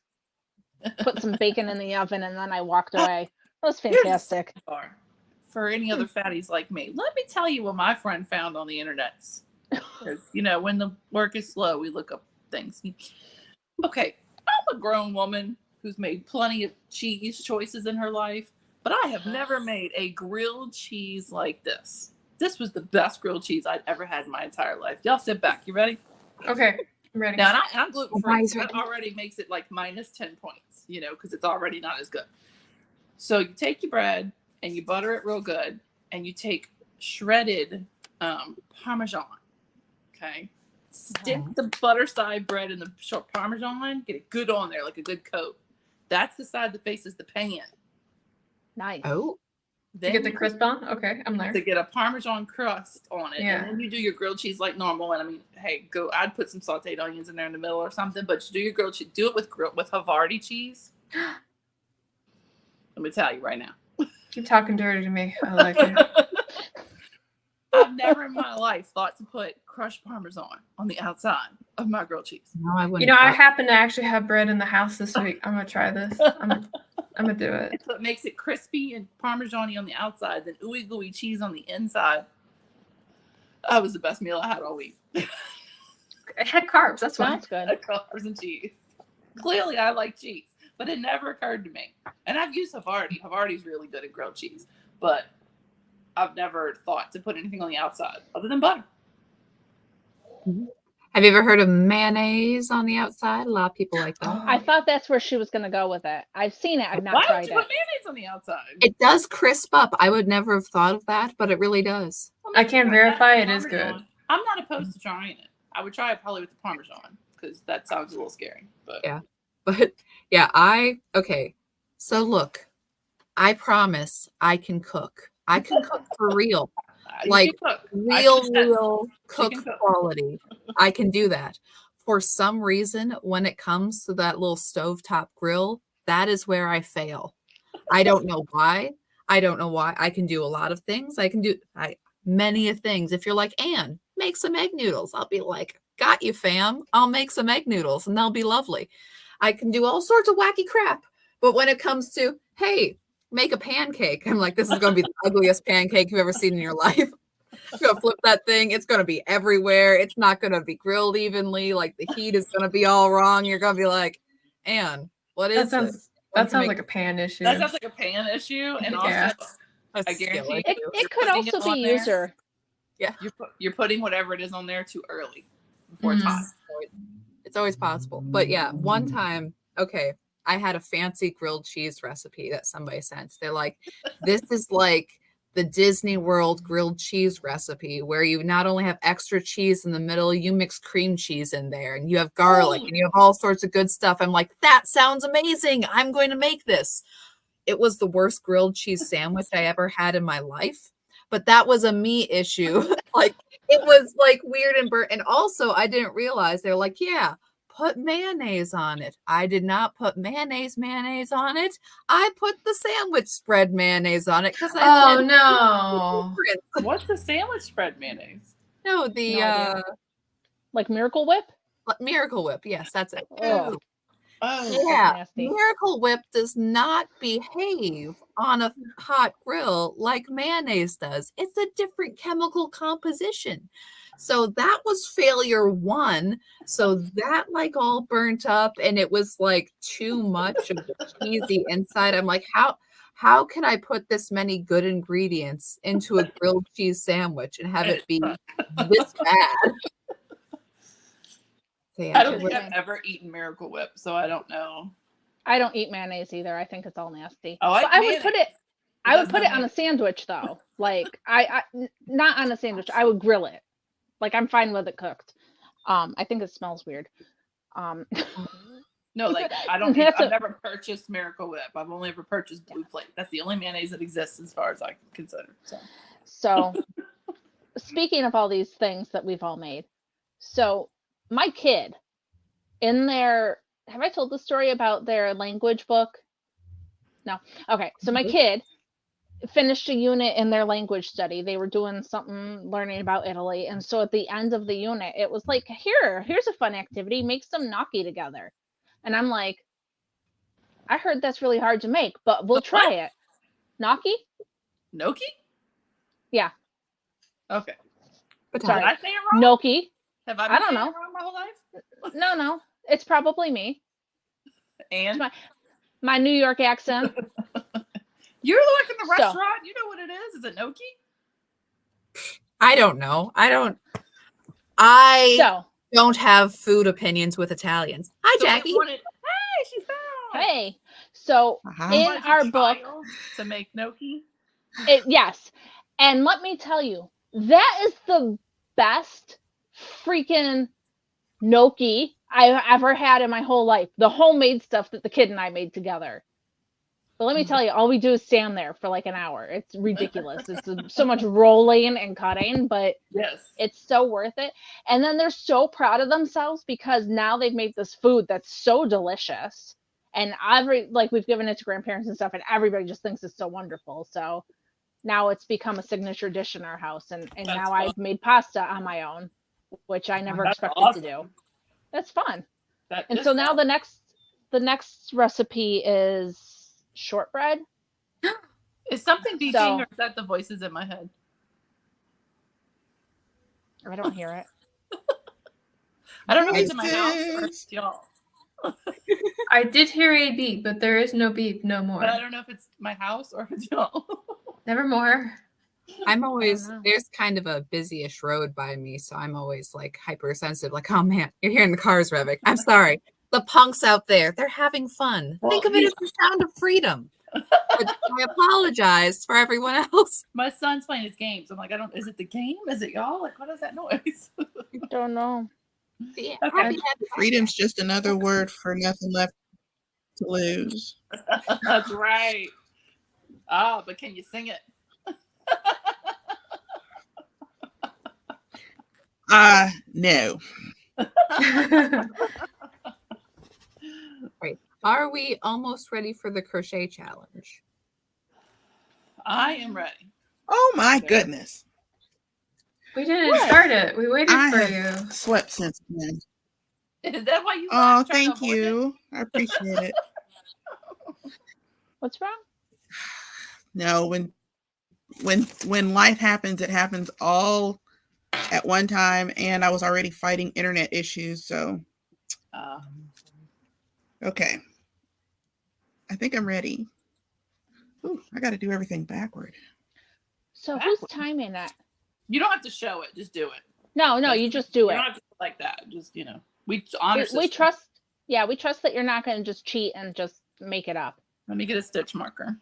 put some bacon in the oven and then I walked away. It was fantastic. For any other fatties like me, let me tell you what my friend found on the internet. Because, when the work is slow, we look up things. Okay, I'm a grown woman who's made plenty of cheese choices in her life, but I have never made a grilled cheese like this. This was the best grilled cheese I'd ever had in my entire life. Y'all sit back. You ready? Okay, I'm ready. Now, and I'm gluten-free, so that already makes it like minus 10 points, because it's already not as good. So you take your bread and you butter it real good, and you take shredded Parmesan, okay? Stick the butter side bread in the short Parmesan, get it good on there, like a good coat. That's the side that faces the pan. Nice. Oh. To get the crisp on? Okay, I'm there. To get a Parmesan crust on it. Yeah. And then you do your grilled cheese like normal. And I mean, hey, I'd put some sauteed onions in there in the middle or something, but you do your grilled cheese. Do it with Havarti cheese. Let me tell you right now. Keep talking dirty to me. I like it. I I've never in my life thought to put crushed Parmesan on the outside of my grilled cheese. No, I wouldn't. You know, I happen to actually have bread in the house this week. I'm gonna try this. I'm gonna do it. It's what makes it crispy and Parmesan-y on the outside, then ooey gooey cheese on the inside. That was the best meal I had all week. It had carbs. That's why. Sounds good. Carbs and cheese. Clearly, I like cheese, but it never occurred to me. And I've used Havarti. Havarti's really good at grilled cheese, but I've never thought to put anything on the outside other than butter. Have you ever heard of mayonnaise on the outside? A lot of people like that. I thought that's where she was going to go with it. I've seen it. I've not Why tried would you it. put mayonnaise on the outside? It does crisp up. I would never have thought of that, but it really does. I can verify it is good. I'm not opposed to trying it. I would try it probably with the Parmesan because that sounds a little scary. But Yeah. But yeah, okay. So look, I promise I can cook. I can cook for real. you Like can cook. real cook can cook. quality. I can do that. For some reason, when it comes to that little stovetop grill, that is where I fail. I don't know why. I don't know why. I can do a lot of things. I can do many of things. If you're like, Anne, make some egg noodles, I'll be like, got you, fam. I'll make some egg noodles and they'll be lovely. I can do all sorts of wacky crap. But when it comes to, hey, make a pancake, I'm like, this is going to be the ugliest pancake you've ever seen in your life. You're going to flip that thing. It's going to be everywhere. It's not going to be grilled evenly. Like the heat is going to be all wrong. You're going to be like, Anne, what is this? That sounds like a pan issue. That sounds like a pan issue. And Yeah. also, I guarantee It could also be user. Yeah. You're putting whatever it is on there too early before it's hot. It's always possible. But yeah, one time, okay, I had a fancy grilled cheese recipe that somebody sent. They're like, this is like the Disney World grilled cheese recipe where you not only have extra cheese in the middle, you mix cream cheese in there and you have garlic and you have all sorts of good stuff. I'm like, that sounds amazing. I'm going to make this. It was the worst grilled cheese sandwich I ever had in my life. But that was a me issue. Like it was like weird and burnt. And also I didn't realize they're like, yeah, put mayonnaise on it. I did not put mayonnaise on it. I put the sandwich spread mayonnaise on it because I no. What's the sandwich spread mayonnaise? No, the No idea. Like Miracle Whip? Miracle Whip. Yes, that's it. Oh. Oh, Yeah, nasty. Miracle Whip does not behave on a hot grill like mayonnaise does. It's a different chemical composition. So that was failure one. So that like all burnt up and it was like too much of the cheesy inside. I'm like, how can I put this many good ingredients into a grilled cheese sandwich and have it be this bad? So yeah, I don't think I've ever eaten Miracle Whip, so I don't know. I don't eat mayonnaise either. I think it's all nasty. Oh, But I would put it. I would put it on a sandwich though. Like I not on a sandwich. I would grill it. Like I'm fine with it cooked. I think it smells weird. No, like I don't. That's I've never purchased Miracle Whip. I've only ever purchased Blue Plate. That's the only mayonnaise that exists as far as I can consider. So speaking of all these things that we've all made, so my kid in their, have I told the story about their language book? No. Okay. So my kid finished a unit in their language study. They were doing something learning about Italy. And so at the end of the unit, it was like, here's a fun activity. Make some gnocchi together. And I'm like, I heard that's really hard to make, but we'll try it. Gnocchi? Gnocchi? Yeah. Okay. Sorry. Did I say it wrong? Gnocchi. Have I I don't been saying know. it wrong my whole life? No. It's probably me. And My New York accent. you're like in the restaurant. You know what it is? Is it gnocchi? I don't know. I don't have food opinions with Italians. Hi, Jackie. Hey, she's back. Hey. So in our book to make gnocchi. Yes. And let me tell you, that is the best freaking gnocchi I've ever had in my whole life. The homemade stuff that the kid and I made together. But let me tell you, all we do is stand there for like an hour. It's ridiculous. It's so much rolling and cutting, but yes, it's so worth it. And then they're so proud of themselves because now they've made this food that's so delicious. And we've given it to grandparents and stuff, and everybody just thinks it's so wonderful. So now it's become a signature dish in our house, and That's now fun. I've made pasta on my own, which I never That's expected awesome. to do. That's fun. That And is so now fun. the next recipe is shortbread. Is something beeping, So- or is that the voices in my head? I don't hear it. I don't know if it's in my house or if Voices. it's y'all. I did hear a beep, but there is no beep no more. But I don't know if it's my house or if it's y'all. Nevermore. I'm always know. there's kind of a busy-ish road by me, so I'm always like hypersensitive. Like, oh man, you're hearing the cars revving. I'm sorry. The punks out there, they're having fun. Well, Think of it as the sound of freedom. But I apologize for everyone else. My son's playing his games. I'm like, is it the game? Is it y'all? Like, what is that noise? Don't know. Yeah, Okay. happy Freedom's just another word for nothing left to lose. That's right. Ah, but can you sing it? No. Are we almost ready for the crochet challenge? I am ready. Oh my Okay. goodness. We didn't What? start it. We waited I for have you. slept since then. Is that why you Oh, laughed, trying to thank avoid it? you. I appreciate it. What's wrong? No, when life happens, it happens all at one time, and I was already fighting internet issues, so okay. I think I'm ready. Ooh, I got to do everything backward. So who's timing it? You don't have to show it. Just do it. No, That's- you just do You it. don't have to like that. Just, we honor We system. trust. Yeah, we trust that you're not going to just cheat and just make it up. Let me get a stitch marker.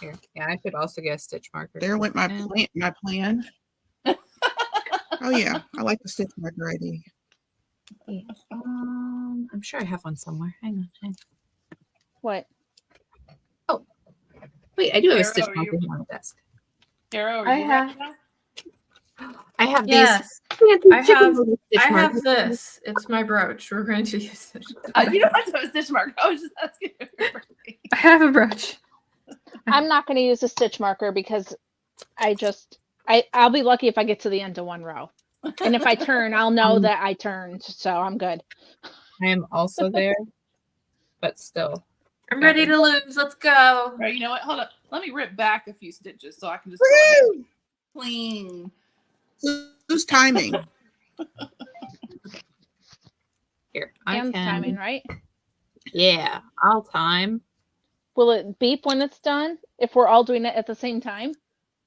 Here. Yeah, I should also get a stitch marker. There went my Yeah. plan. Oh yeah, I like the stitch marker idea. Yeah. I'm sure I have one somewhere. Hang on. What? Wait, I do have a Sarah, stitch are marker you- here on the desk. Carol, are I you have- ready now? I have Yes, these. I have- stitch I have markers. this. It's my brooch. We're going to use it. You don't have to have a stitch marker. I was just asking. I have a brooch. I'm not going to use a stitch marker because I'll be lucky if I get to the end of one row. And if I turn, I'll know that I turned. So I'm good. I am also there, but still. I'm ready to lose. Let's go. Right, you know what? Hold up. Let me rip back a few stitches so I can just go ahead Woo! and clean. Who's timing? Here, I And can. timing, right? Yeah, I'll time. Will it beep when it's done if we're all doing it at the same time?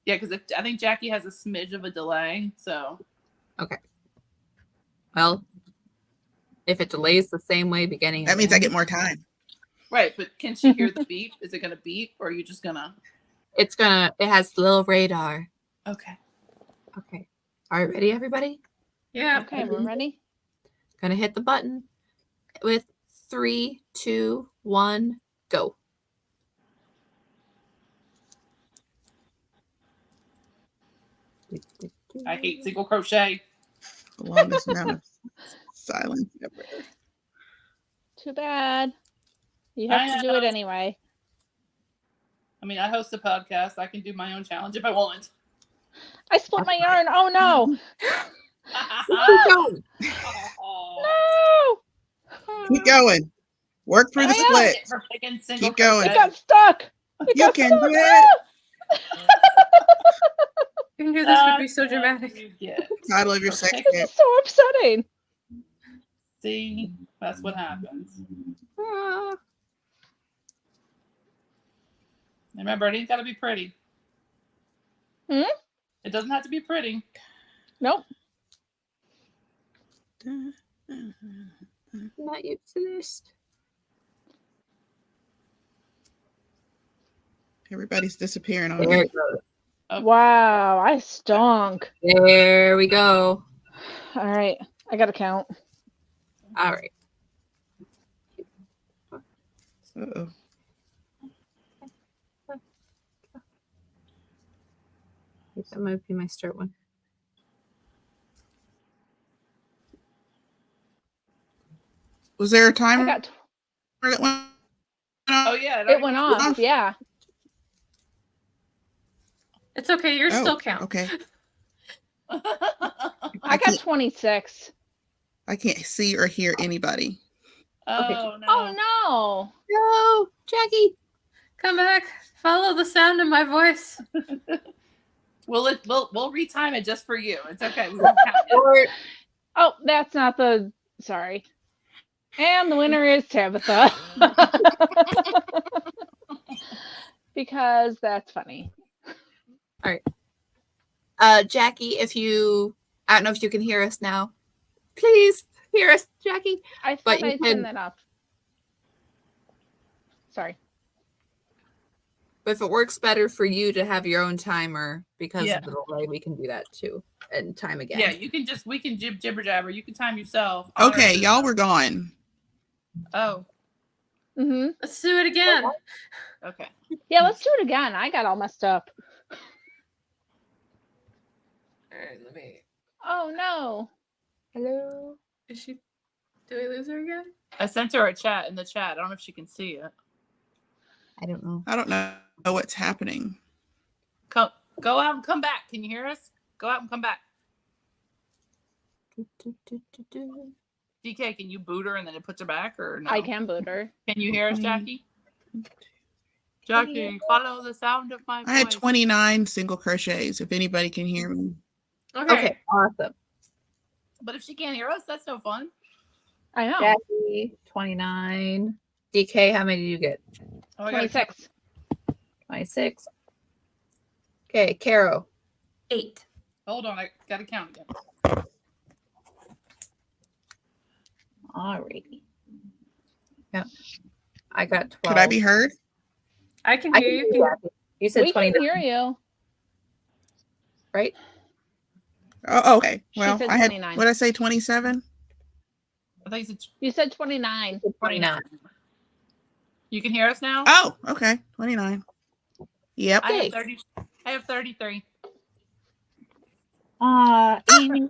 Yeah, because I think Jackie has a smidge of a delay. So Well, if it delays the same way beginning. That means I again, get more time. right, but can she hear the beep? Is it gonna beep or are you just gonna it has little radar. Okay. Okay. All right, ready, everybody? Yeah. Okay, we're ready. Gonna hit the button with 3, 2, 1, go. I hate single crochet. The longest amount of silence ever. Too bad. You I have to do it know. anyway. I mean, I host a podcast. I can do my own challenge if I want. I split my yarn. Oh no. Go. Oh, No. Keep going. Work through the I am. split. for picking single Keep going. It crochet. got stuck. It You got can stuck. do it. You knew this would be so That's what dramatic. you get. Title of your Okay. second This game. is so upsetting. See, that's what happens. Ah. Remember, it ain't got to be pretty. Hmm? It doesn't have to be pretty. Nope. Not used to this. Everybody's disappearing on There me. it goes. Oh. Wow, I stunk. There we go. All right, I gotta count. All right. Uh-oh. That might be my start one. Was there a I timer got. that went Oh off? yeah, It went off. Yeah. It's okay. You're Oh, still count. okay. I got can't- 26. I can't see or hear anybody. Oh no. Oh no. No, Jackie. Come back. Follow the sound of my voice. We'll retime it just for you. It's okay. We won't count it. Or Oh, that's not the. Sorry. And the winner is Tabitha. Because that's funny. Jackie, I don't know if you can hear us now. Please hear us, Jackie. I But thought you I'd can- turn that off. Sorry. But if it works better for you to have your own timer because Yeah. of the delay, we can do that too. And time again. Yeah, we can jibber jabber. You can time yourself. Okay, y'all were gone. Oh, Mm-hmm. Let's do it again. okay. Yeah, let's do it again. I got all messed up. All right, let me. Oh no. Hello. Is she? Do we lose her again? I sent her a chat in the chat. I don't know if she can see it. I don't know. I don't know what's happening. Go out and come back. Can you hear us? Go out and come back. DK, can you boot her and then it puts her back or no? I can boot her. Can you hear us, Jackie? Jackie, follow the sound of my voice. I had 29 single crochets, if anybody can hear me. Okay, awesome. But if she can't hear us, that's no fun. I know. Jackie, 29. DK, how many did you get? Oh, I gotta 26. 26. Okay, Caro. 8. Hold on, I gotta count again. Alrighty. Yeah. I got 12. Could I be heard? I can I hear can you. hear you, Jackie. You said We 29, can hear you. right? Oh, okay. She Well, said I had, 29. what did I say, 27? I think it's You said 29. 29. You can hear us now? Oh, okay. 29. Yep. I Okay. have 30. I have 33. Amy.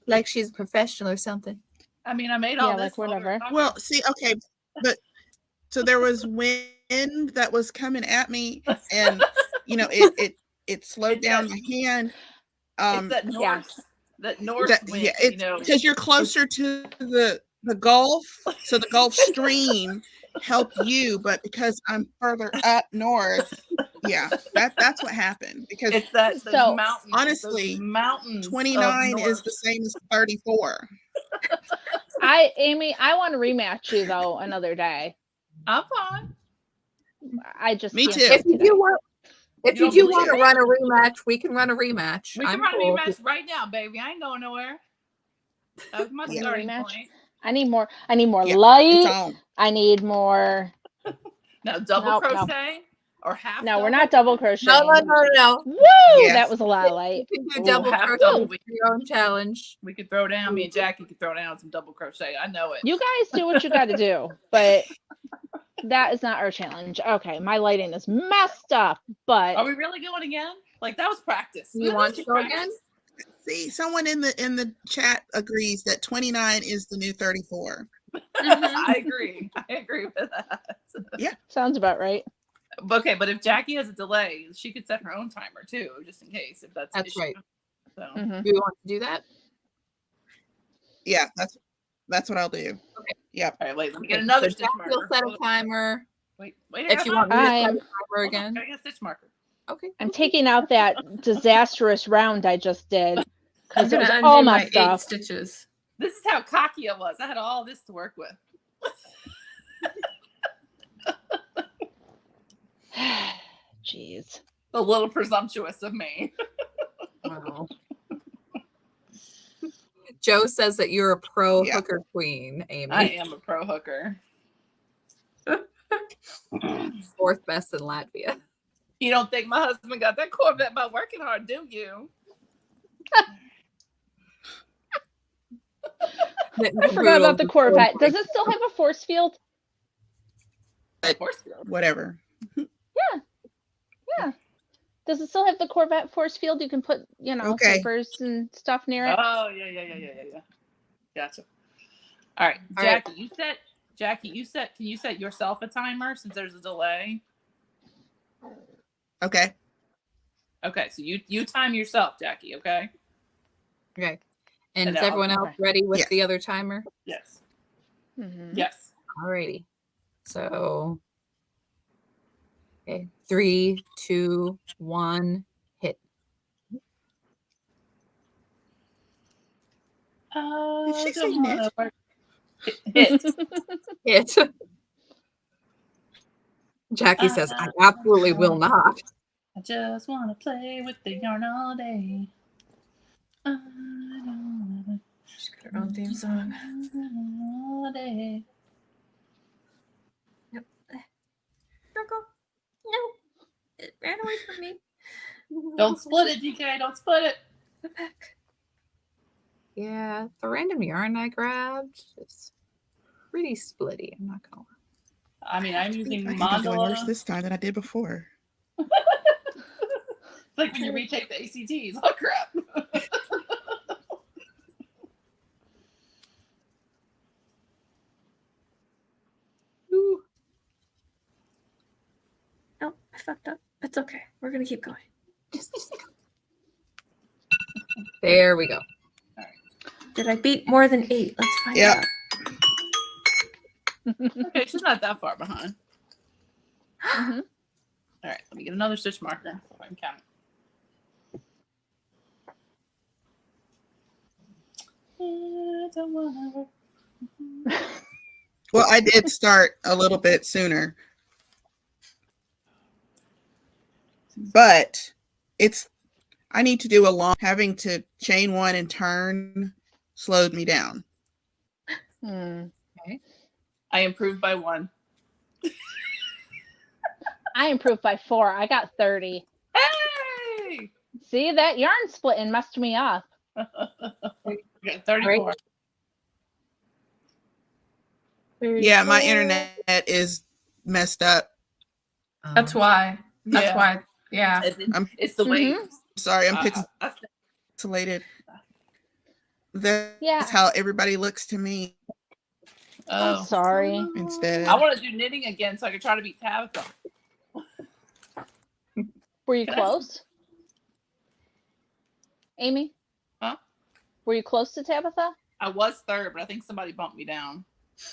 Like she's a professional or something. I mean, I made all Yeah, this. like while we were whatever. talking. Well, see, okay, but so there was wind that was coming at me, and it slowed It's down that- my hand. it's that north, yes. that north wind. Yeah, it's because you're closer to the Gulf, so the Gulf Stream helped you, but because I'm further up north, yeah, that's what happened. Because It's that those So, mountains. honestly, those mountains. of 29 is north. the same as 34. Amy, I want to rematch you though another day. I'm fine. I just Me can't too. do it If you today. do want, if You you don't do believe want to it? run a rematch, we can run a rematch. We can I'm run cool. a rematch right now, baby. I ain't going nowhere. That was my Yeah. starting Rematch? point. I need more Yeah, light. it's on. I need more. Now double Nope, no. crochet or half. No, we're not double crocheting. No. Woo! Yes. That was a lot of light. You can do Ooh, double half crochet double. for your own challenge. We could throw down. Me and Jackie could throw down some double crochet. I know it. You guys do what you got to do, but that is not our challenge. Okay, my lighting is messed up, but Are we really going again? Like that was practice. You That want was to just go practice. again? See, someone in the chat agrees that 29 is the new 34. I agree. I agree with that. sounds about right. Okay, but if Jackie has a delay, she could set her own timer too, just in case if that's an That's issue. right. So Mhm. Do you want to do that? Yeah, that's what I'll do. Okay. Yep. all right, wait, let me get another So stitch Jackie will marker. set Hold a on. timer. Wait, I If you got want me to set a I'm- timer Hold on, again. I got a stitch marker. Okay. I'm taking out that disastrous round I just did I'm because it gonna was undo all my messed 8 up. stitches. This is how cocky I was. I had all this to work with. Jeez. A little presumptuous of me. Wow. Joe says that you're a pro Yeah. hooker queen, Amy. I am a pro hooker. Fourth best in Latvia. You don't think my husband got that Corvette by working hard, do you? I forgot about the Corvette. Does it still have a force field? Of course. Whatever. Does it still have the Corvette force field? You can put, Okay. papers and stuff near it. Oh, yeah. Gotcha. All right, All right. Jackie, Jackie, can you set yourself a timer since there's a delay? Okay. Okay, so you time yourself, Jackie, okay? Okay. And And is everyone else okay. ready with Yes. the other timer? Yes. Mhm. Yes. Alrighty. So, okay, 3, 2, 1, hit. Did she say Don't wanna knit? work. Hit. Hit. Jackie says, I absolutely will not. I just want to play with the yarn all day. I don't She's got her own theme song. all day. Circle. No. It ran away from me. Don't split it, DK. Don't split it. Go back. Yeah, the random yarn I grabbed is pretty splitty. I'm not gonna lie. I mean, I'm using I think I'm doing worse mandala. this time than I did before. It's like when you retake the ACTs. Oh crap! Ooh. No, I fucked up. It's okay. We're gonna keep going. There we go. Did I beat more than 8? Let's find Yep. out. Okay, she's not that far behind. Mhm. All right, let me get another stitch marker so I can count. I don't wanna work. Well, I did start a little bit sooner, but I need to do a long, having to chain one and turn slowed me down. Hmm. I improved by 1. I improved by 4. I got 30. Hey! See, that yarn splitting messed me up. I got 34. Yeah, my internet is messed up. That's why. That's Yeah. why. Yeah. It's the Mhm. waves. Sorry, I'm I- pixelated. That's Yeah. how everybody looks to me I'm Oh. sorry. instead. I want to do knitting again so I can try to beat Tabitha. Were you Can I- close? Amy? Huh? Were you close to Tabitha? I was 3rd, but I think somebody bumped me down.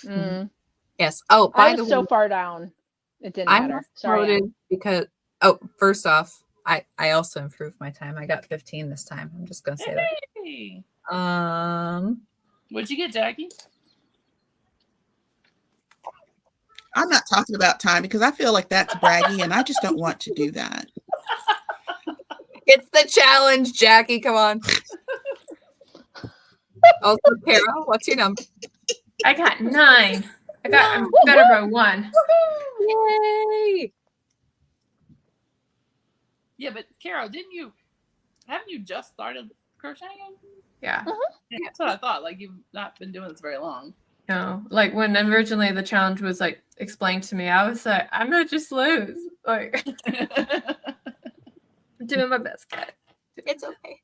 Mm. Yes. Oh, I by the was way, so far down. It didn't I matter. Sorry. voted because first off, I also improved my time. I got 15 this time. I'm just gonna say Hey! that. What'd you get, Jackie? I'm not talking about time because I feel like that's braggy and I just don't want to do that. It's the challenge, Jackie. Come on. Also, Kara, what's your number? I got 9. I'm better by 1. Yay! Yeah, but Carol, haven't you just started crocheting? Yeah. Yeah, that's what I thought. Like, you've not been doing this very long. No. Like when originally the challenge was like explained to me, I was like, I'm gonna just lose. Like I'm doing my best, guys. It's okay.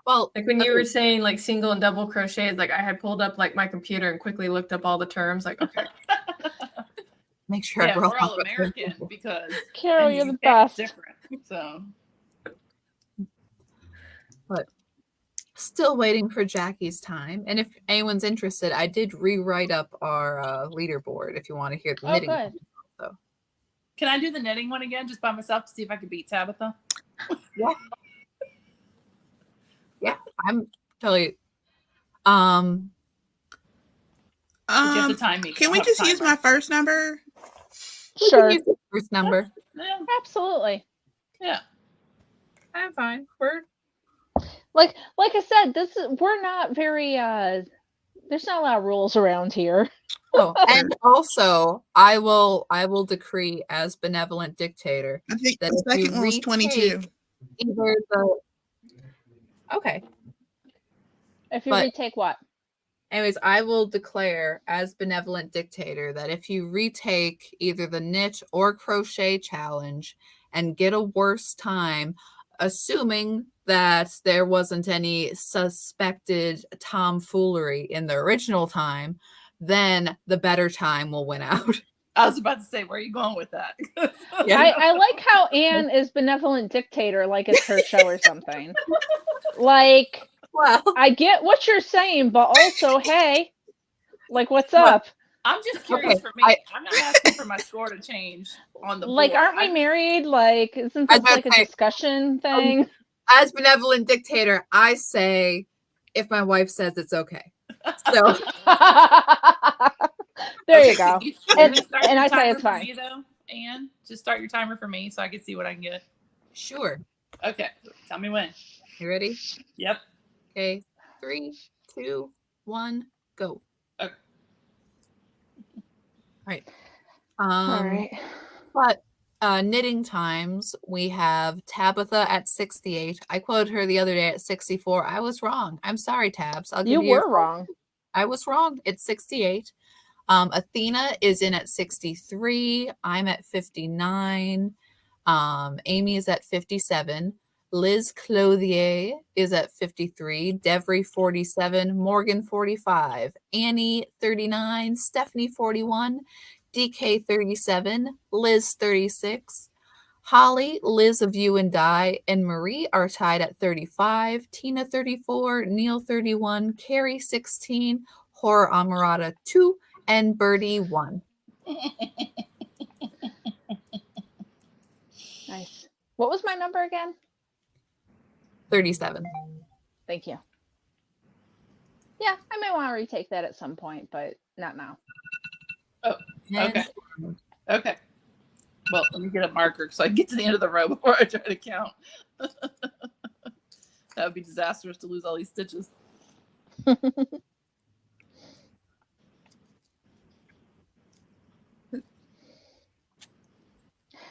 Well, Like when you were saying like single and double crochets, like I had pulled up like my computer and quickly looked up all the terms. Like, okay. make sure Yeah, I roll we're all up. American because Carol, in you're the UK best. it's different. So Still waiting for Jackie's time. And if anyone's interested, I did rewrite up our leaderboard if you want to hear the Oh, knitting. good. So. can I do the knitting one again just by myself to see if I can beat Tabitha? Yeah, I'm totally. But you have to time me. 'cause I Can don't we have a just use timer. my first number? Sure. Use the first number. Yeah, Absolutely. yeah. I'm fine. We're Like I said, we're not very there's not a lot of rules around here. oh, and also I will decree as benevolent dictator I think that the if you second one was 22. retake either the okay. If you But- retake what? Anyways, I will declare as benevolent dictator that if you retake either the knit or crochet challenge and get a worse time, assuming that there wasn't any suspected tomfoolery in the original time, then the better time will win out. I was about to say, where are you going with that? Yeah. I like how Anne is benevolent dictator, like it's her show or something. Like, Well, I get what you're saying, but also, hey, like, what's Well, up? I'm just curious Okay, for me. I'm not asking for my score to change on the Like, board. aren't we married? Like, isn't I was this about like to a say, discussion thing? as benevolent dictator, I say if my wife says it's okay. So There Okay, you go. can you start And your I say timer it's for fine. me though, Anne? Just start your timer for me so I can see what I can get. sure. Okay, tell me when. You ready? Yep. Okay. 3, 2, 1, go. Okay. Right. All right. But knitting times, we have Tabitha at 68. I quoted her the other day at 64. I was wrong. I'm sorry, Tabs. I'll give You you your were wrong. I was wrong. It's 68. Athena is in at 63. I'm at 59. Amy is at 57. Liz Clothier is at 53. Devry 47. Morgan 45. Annie 39. Stephanie 41. DK 37. Liz 36. Holly, Liz of You and Die, and Marie are tied at 35. Tina 34. Neil 31. Carrie 16. Horror Amarada 2. And Birdie 1. Nice. What was my number again? 37. Thank you. Yeah, I may want to retake that at some point, but not now. Oh, okay. Okay. Well, let me get a marker so I can get to the end of the row before I try to count. That would be disastrous to lose all these stitches.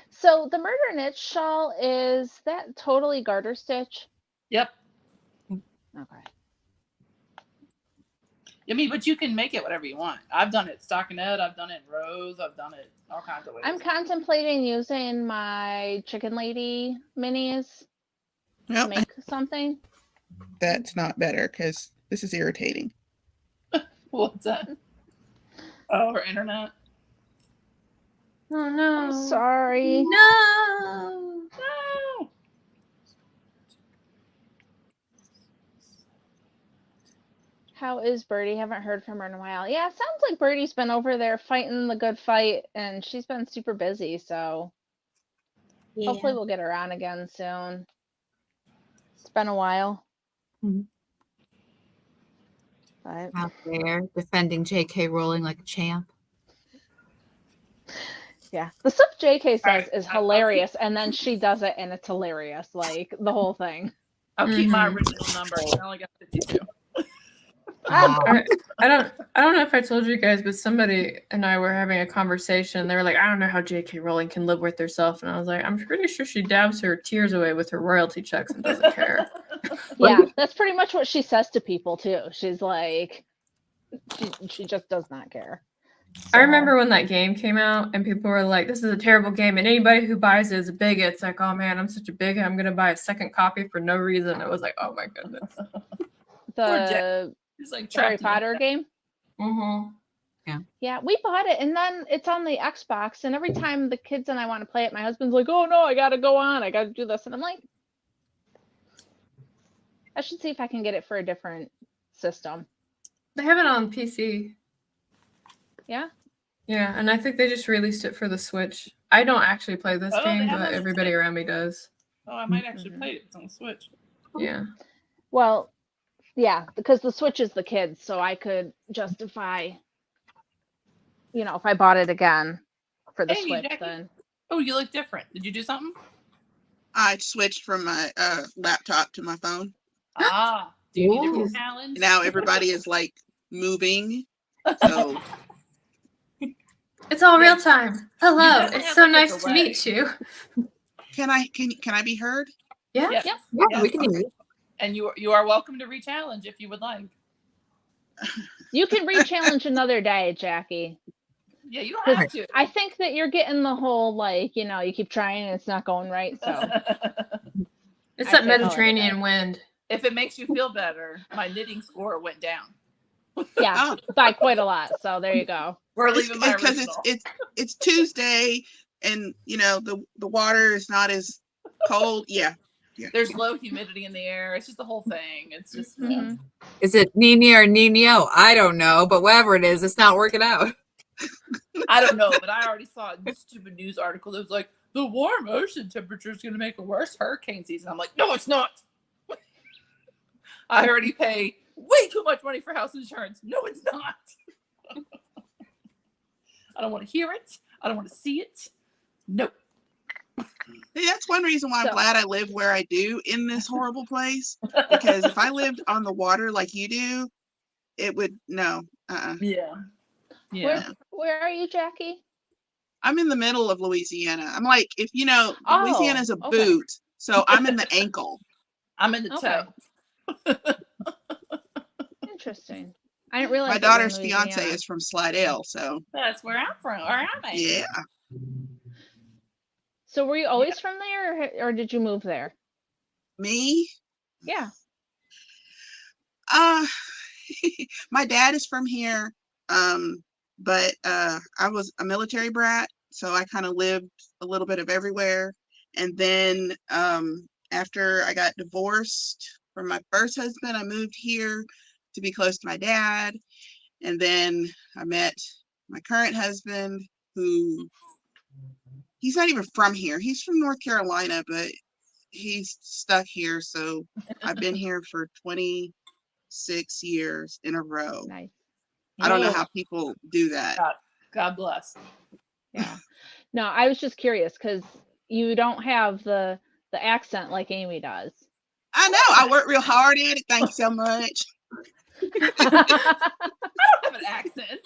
So the murder knit shawl, is that totally garter stitch? Yep. Okay. I mean, but you can make it whatever you want. I've done it stockinette. I've done it in rows. I've done it all kinds of ways. I'm contemplating using my Chicken Lady minis to Well, make something. that's not better because this is irritating. What's that? Oh, her internet. Oh no. I'm sorry. No. No. How is Birdie? Haven't heard from her in a while. Yeah, it sounds like Birdie's been over there fighting the good fight, and she's been super busy, so hopefully we'll get her on again soon. It's been a while. Mhm. But Out there defending J.K. Rowling like a champ. yeah, the stuff JK says Alright, is I'll hilarious, and then she does it, and it's hilarious, like the whole thing. I'll keep my Mhm. original number. I only got 52. Wow. I don't know if I told you guys, but somebody and I were having a conversation. They were like, I don't know how J.K. Rowling can live with herself. And I was like, I'm pretty sure she dabs her tears away with her royalty checks and doesn't care. Yeah, that's pretty much what she says to people too. She's like, she just does not care. I remember when that game came out and people were like, this is a terrible game. And anybody who buys it is a bigot. It's like, oh man, I'm such a bigot. I'm going to buy a second copy for no reason. It was like, oh my goodness. The He's like Harry trapped in Potter game. Mm-hmm. Yeah, we bought it, and then it's on the Xbox, and every time the kids and I want to play it, my husband's like, oh no, I gotta go on, I gotta do this, and I'm like, I should see if I can get it for a different system. They have it on PC. Yeah? Yeah, and I think they just released it for the Switch. I don't actually play this Oh, they game, have it but on the everybody Switch? around me does. Oh, I might actually play it. It's on the Switch. Yeah. Well, yeah, because the Switch is the kids, so I could justify, you know, if I bought it again for the Hey, Switch, Jackie. then. Oh, you look different. Did you do something? I switched from my laptop to my phone. Ah, do you need to Ooh. re-challenge? Now everybody is like moving. So It's all Yeah. real time. Hello. definitely It's have, so like, a nice to delay. meet you. can I be heard? Yeah. Yes. Yep. Yeah, Yes. we can hear you. And you are welcome to re-challenge if you would like. You can re-challenge another day, Jackie. Yeah, you don't have to. I think that you're getting the whole, like, you know, you keep trying and it's not going right, so. It's I that say call it a Mediterranean day. wind. If it makes you feel better, my knitting score went down. Yeah, Oh, by quite a lot. So there you go. We're it's leaving my because original. it's Tuesday, and the water is not as cold. Yeah. There's low humidity in the air. It's just the whole thing. It's just Mhm. Is it Nina or Nino? I don't know, but whatever it is, it's not working out. I don't know, but I already saw a stupid news article that was like, the warm ocean temperature is going to make a worse hurricane season. I'm like, no, it's not. I already pay way too much money for house insurance. No, it's not. I don't want to hear it. I don't want to see it. Nope. Hey, that's one reason why I'm So- glad I live where I do in this horrible place. Because if I lived on the water like you do, it would no. Yeah. Yeah. Where are you, Jackie? I'm in the middle of Louisiana. I'm like, if Oh, Louisiana's a okay. boot, so I'm in the ankle. I'm in the Okay. toe. Interesting. I didn't realize My that you were in daughter's fiance Louisiana. is from Slidell, so That's where I'm from. Where I'm at. yeah. So were you always from there, or did you move there? Me, Yeah. my dad is from here, but I was a military brat, so I kind of lived a little bit of everywhere. And then after I got divorced from my first husband, I moved here to be close to my dad. And then I met my current husband, who he's not even from here. He's from North Carolina, but he's stuck here. So I've been here for 26 years in a row. Nice. I don't know Whoa. how people do that. God bless. Yeah. No, I was just curious because you don't have the accent like Amy does. I know. I work real hard at it. Thank you so much. I don't have an accent.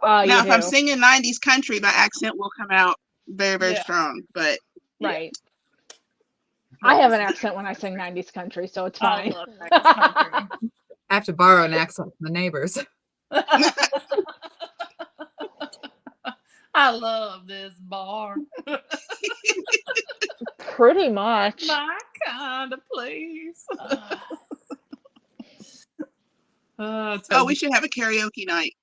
Oh, you Now, if I'm do. singing 90s country, my accent will come out very, very Yeah. strong. But Right. I have an accent when I sing 90s country, so it's I fine. love 90s country. I have to borrow an accent from the neighbors. I love this bar. Pretty much. My kind of place. oh, we should have a karaoke night.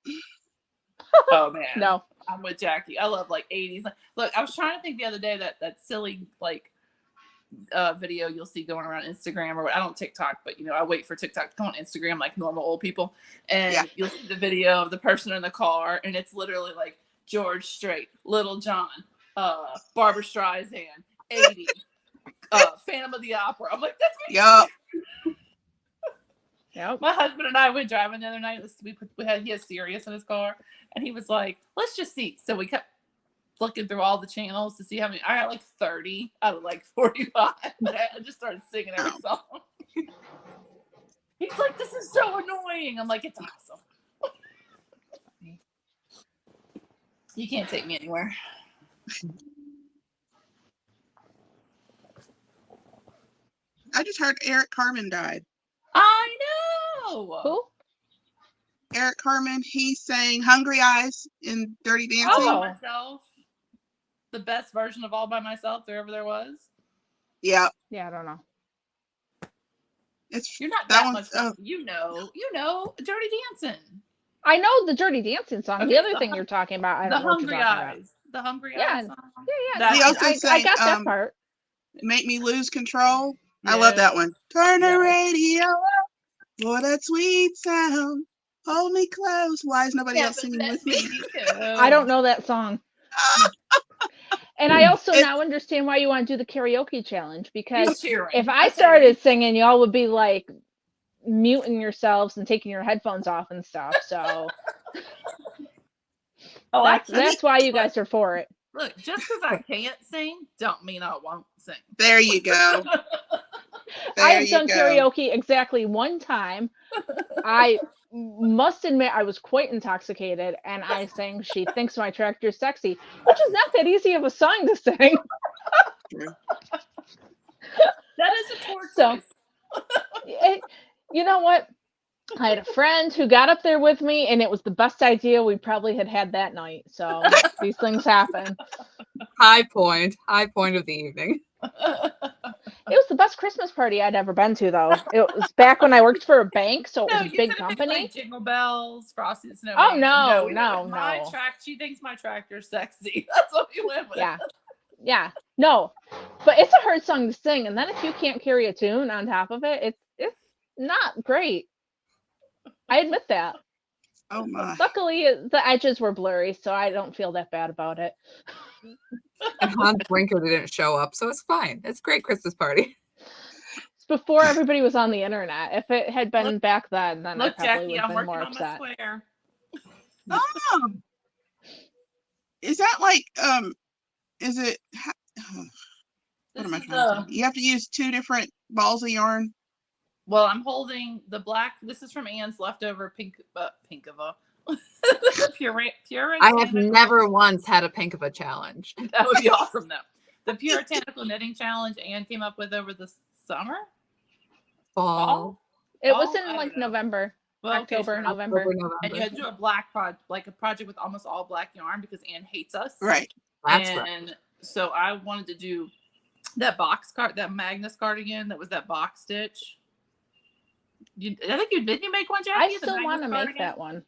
Oh man. No. I'm with Jackie. I love like 80s. Look, I was trying to think the other day that silly like video you'll see going around Instagram, or I don't TikTok, but I wait for TikTok to come on Instagram like normal old people, and Yeah. you'll see the video of the person in the car, and it's literally like George Strait, Little John, Barbara Streisand, 80s, Phantom of the Opera. I'm like, that's me. Yup. Yep. My husband and I went driving the other night. He has Sirius in his car, and he was like, let's just see. So we kept looking through all the channels to see how many. I got like 30 out of like 45. I just started singing every song. He's like, this is so annoying. I'm like, it's awesome. You can't take me anywhere. I just heard Eric Carmen died. I know. Who? Eric Carmen, he sang Hungry Eyes in Dirty Dancing. All Oh. by myself. The best version of All by Myself there ever there was. Yeah. Yeah, I don't know. It's You're not that that one's much. You know, Dirty Dancing. I know the Dirty Dancing song. Okay, the other the thing hun- you're talking about, I The don't know what you're Hungry talking about. Eyes. The Hungry Yeah. Eyes song. Yeah, That- He also I sang, got that part. Make Me Lose Control. I love that one. Turn the Yes. radio up for that sweet sound. Hold me close. Why is nobody else singing with me? I don't know that song. And I also now understand why you want to do the karaoke challenge, because He's cheering. if I started singing, y'all would be like muting yourselves and taking your headphones off and stuff. So that's why you guys are for it. Look, just because I can't sing, don't mean I won't sing. There you go. I have There done you go. karaoke exactly one time. I must admit I was quite intoxicated, and I sang "She Thinks My Tractor's Sexy," which is not that easy of a song to sing. That is a poor So- choice. You know what? I had a friend who got up there with me, and it was the best idea we probably had that night. So these things happen. High point of the evening. It was the best Christmas party I'd ever been to, though. It was back when I worked for a bank, so it was No, a you big could have picked company. like Jingle Bells, Frosty the Snowman. Oh, no, we went no, with my no. She thinks my tractor's sexy. That's what we went with. Yeah, no. But it's a hard song to sing, and then if you can't carry a tune on top of it, it's not great. I admit that. Oh my. Luckily, the edges were blurry, so I don't feel that bad about it. And Hans Brinker didn't show up, so it's fine. It's a great Christmas party. It's before everybody was on the internet. If it had been back then I Look, probably Jackie, would have I'm been working more on my upset. square. Oh, is that like is it what This am I is trying to say? You have to use 2 different balls of yarn? Well, I'm holding the black. This is from Anne's leftover pinkava. I have never once had a Pinkava challenge. That would be awesome, though. The puritanical knitting challenge Anne came up with over the summer. Fall. It was Fall? in I like don't know. November, Well, okay, October, sure. November. And you had to do a black project, like a project with almost all black yarn because Anne hates us. Right. That's and right. So I wanted to do that that Magnus cardigan that was that box stitch. I think did you make one, Jackie? I still want to make that one.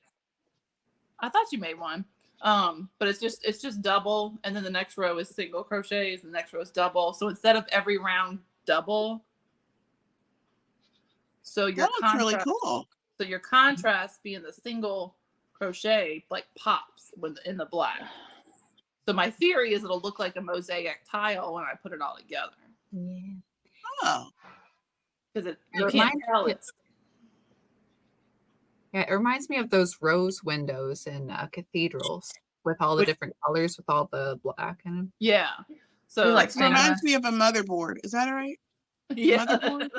I thought you made one. But it's just double, and then the next row is single crochets, and the next row is double. So instead of every round double, so your That looks really cool. So your contrast being the single crochet like pops in the black. So my theory is it'll look like a mosaic tile when I put it all together. Yeah. Oh. Because you can't tell it's. Yeah, it reminds me of those rose windows in cathedrals with all the different colors with all the black in them. Yeah. So like It reminds me of a motherboard. Is that right? Yeah. Motherboard?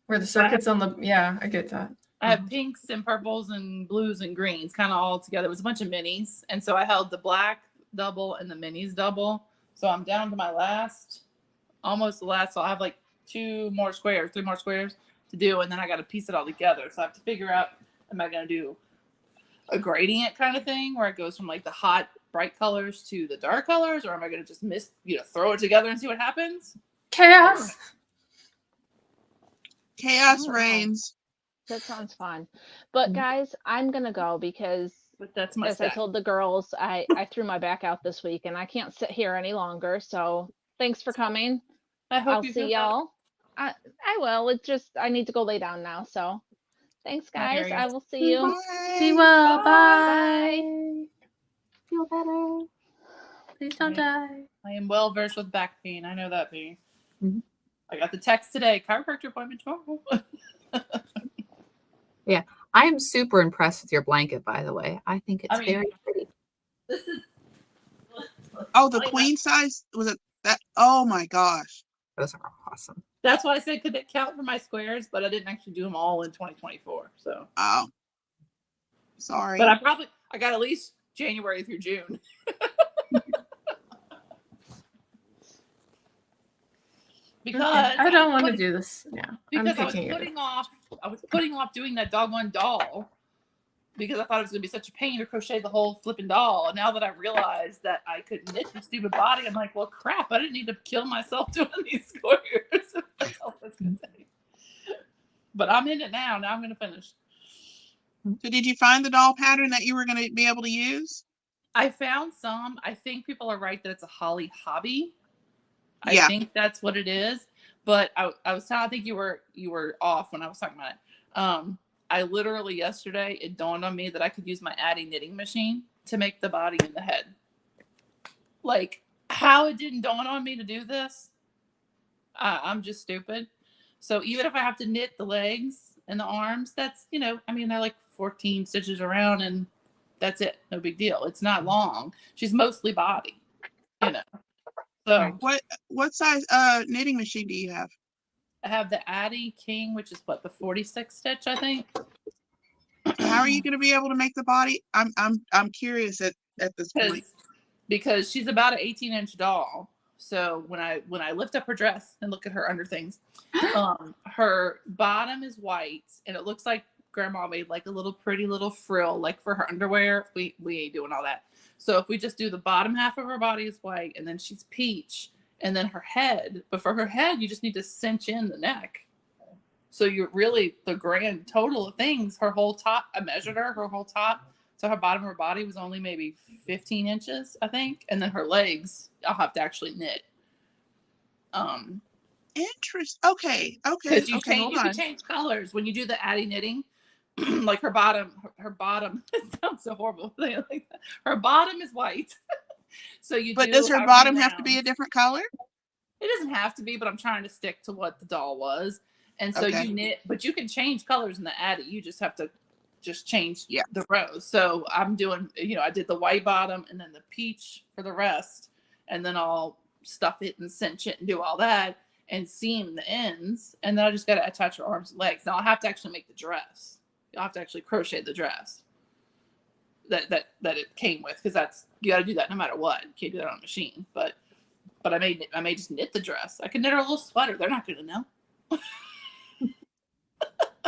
Where the circuits on the I get that. I have pinks and purples and blues and greens kind of all together. It was a bunch of minis. And so I held the black double and the minis double. So I'm down to my almost the last. So I have like 3 more squares to do. And then I got to piece it all together. So I have to figure out, am I going to do a gradient kind of thing where it goes from like the hot, bright colors to the dark colors? Or am I going to just throw it together and see what happens? Chaos. Chaos reigns. That sounds fun. But guys, I'm going to go because that's my as I told the girls, I threw my back out this week and I can't sit here any longer. So thanks for coming. I'll see y'all. I will. It's just I need to go lay down now. So thanks, guys. I will see you. Bye. Be well. Bye. Feel better. Please don't die. I am well versed with back pain. I know that pain. Mhm. I got the text today. Chiropractor appointment tomorrow. Yeah, I am super impressed with your blanket, by the way. I think it's very pretty. This is. Oh, the queen size? Was it that? Oh my gosh. Those are awesome. That's why I said could it count for my squares, but I didn't actually do them all in 2024. So. Oh. Sorry. But I got at least January through June. Because I don't want to do this. Yeah. Because I was putting off doing that doggone doll because I thought it was gonna be such a pain to crochet the whole flipping doll. And now that I realized that I could knit the stupid body, I'm like, well, crap! I didn't need to kill myself doing these squares. That's all it's gonna take. But I'm in it now. Now I'm gonna finish. So did you find the doll pattern that you were going to be able to use? I found some. I think people are right that it's a Holly hobby. Yeah. I think that's what it is. But I think you were off when I was talking about it. I literally yesterday, it dawned on me that I could use my Addie knitting machine to make the body and the head. Like, how it didn't dawn on me to do this, I'm just stupid. So even if I have to knit the legs and the arms, that's, they're like 14 stitches around and that's it. No big deal. It's not long. She's mostly body, So what size knitting machine do you have? I have the Addie King, which is the 46 stitch, I think. How are you going to be able to make the body? I'm curious at this point. Because she's about an 18-inch doll. So when I lift up her dress and look at her under things, her bottom is white and it looks like Grandma made like a little pretty little frill like for her underwear. We ain't doing all that. So if we just do the bottom half of her body is white and then she's peach and then her head. But for her head, you just need to cinch in the neck. So you're really the grand total of things. Her whole top, I measured her whole top. So her bottom of her body was only maybe 15 inches, I think. And then her legs, I'll have to actually knit. Interest. Okay. Because you Hold can on. change colors when you do the Addie knitting. Like her bottom, it sounds so horrible. Like her bottom is white. So But does her bottom have to be a different color? It doesn't have to be, but I'm trying to stick to what the doll was. And so Okay. you knit, but you can change colors in the Addie. You just have to change Yeah. the rows. So I'm doing, I did the white bottom and then the peach for the rest. And then I'll stuff it and cinch it and do all that and seam the ends. And then I just got to attach her arms and legs. Now I'll have to actually make the dress. You'll have to actually crochet the dress that it came with, because you got to do that no matter what. You can't do that on a machine. But I may just knit the dress. I can knit her a little sweater. They're not going to know.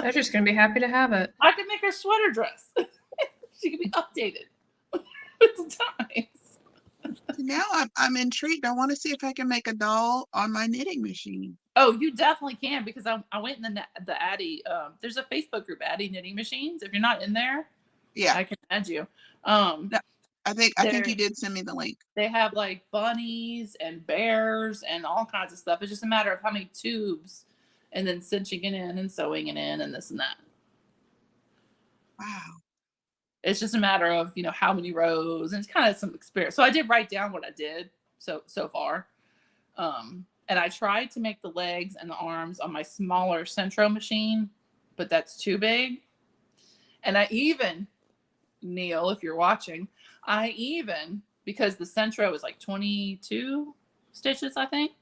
They're just going to be happy to have it. I can make her sweater dress. She can be updated with the times. Now I'm intrigued. I want to see if I can make a doll on my knitting machine. Oh, you definitely can, because I went in the Addie. There's a Facebook group, Addie Knitting Machines. If you're not in there, Yeah, I can add you. no, I think you did send me the link. They have like bunnies and bears and all kinds of stuff. It's just a matter of how many tubes, and then cinching it in and sewing it in and this and that. Wow. It's just a matter of, how many rows, and it's kind of some experience. So I did write down what I did so far. And I tried to make the legs and the arms on my smaller Centro machine, but that's too big. And I even, Neil, if you're watching, because the Centro is like 22 stitches, I think.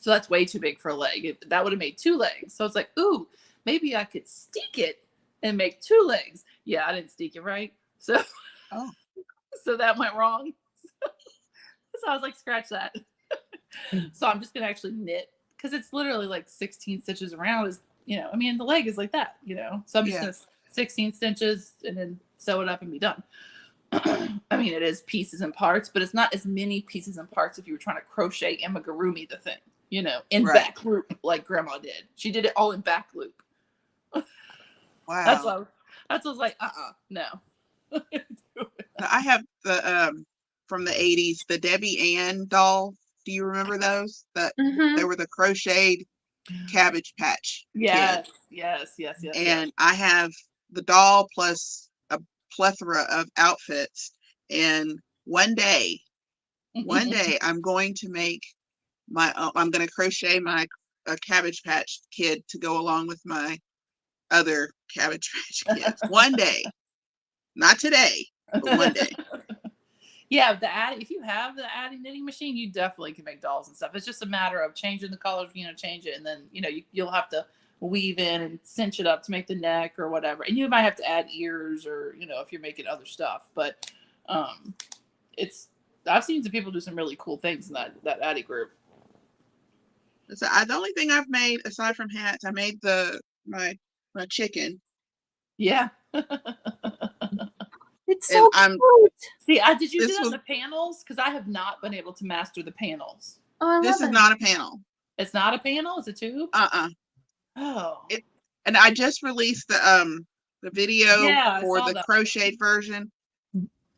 So that's way too big for a leg. That would have made 2 legs. So it's like, ooh, maybe I could steek it and make 2 legs. Yeah, I didn't steek it right. So, so that went wrong. So I was like, scratch that. So I'm just going to actually knit, because it's literally like 16 stitches around. The leg is like that, So I'm just going to 16 stitches and then sew it up and be done. It is pieces and parts, but it's not as many pieces and parts if you were trying to crochet amigurumi the thing, in Right. back loop like Grandma did. She did it all in back loop. Wow. That's what I was like, no. I have the from the 80s, the Debbie Ann doll. Do you remember those? They were the crocheted Cabbage Patch Yes, kid. yes. And I have the doll plus a plethora of outfits. And one day I'm going to make I'm going to crochet a Cabbage Patch kid to go along with my other Cabbage Patch kids. One day, not today, but one day. Yeah, if you have the Addie knitting machine, you definitely can make dolls and stuff. It's just a matter of changing the colors, change it, and then you'll have to weave in and cinch it up to make the neck or whatever. And you might have to add ears, or if you're making other stuff. But I've seen some people do some really cool things in that Addie group. So the only thing I've made aside from hats, I made my chicken. Yeah. It's so cute. See, did you do that on the panels? Because I have not been able to master the panels. Oh, this is not a panel. It's not a panel. It's a tube. Oh. And I just released the video for the crocheted version.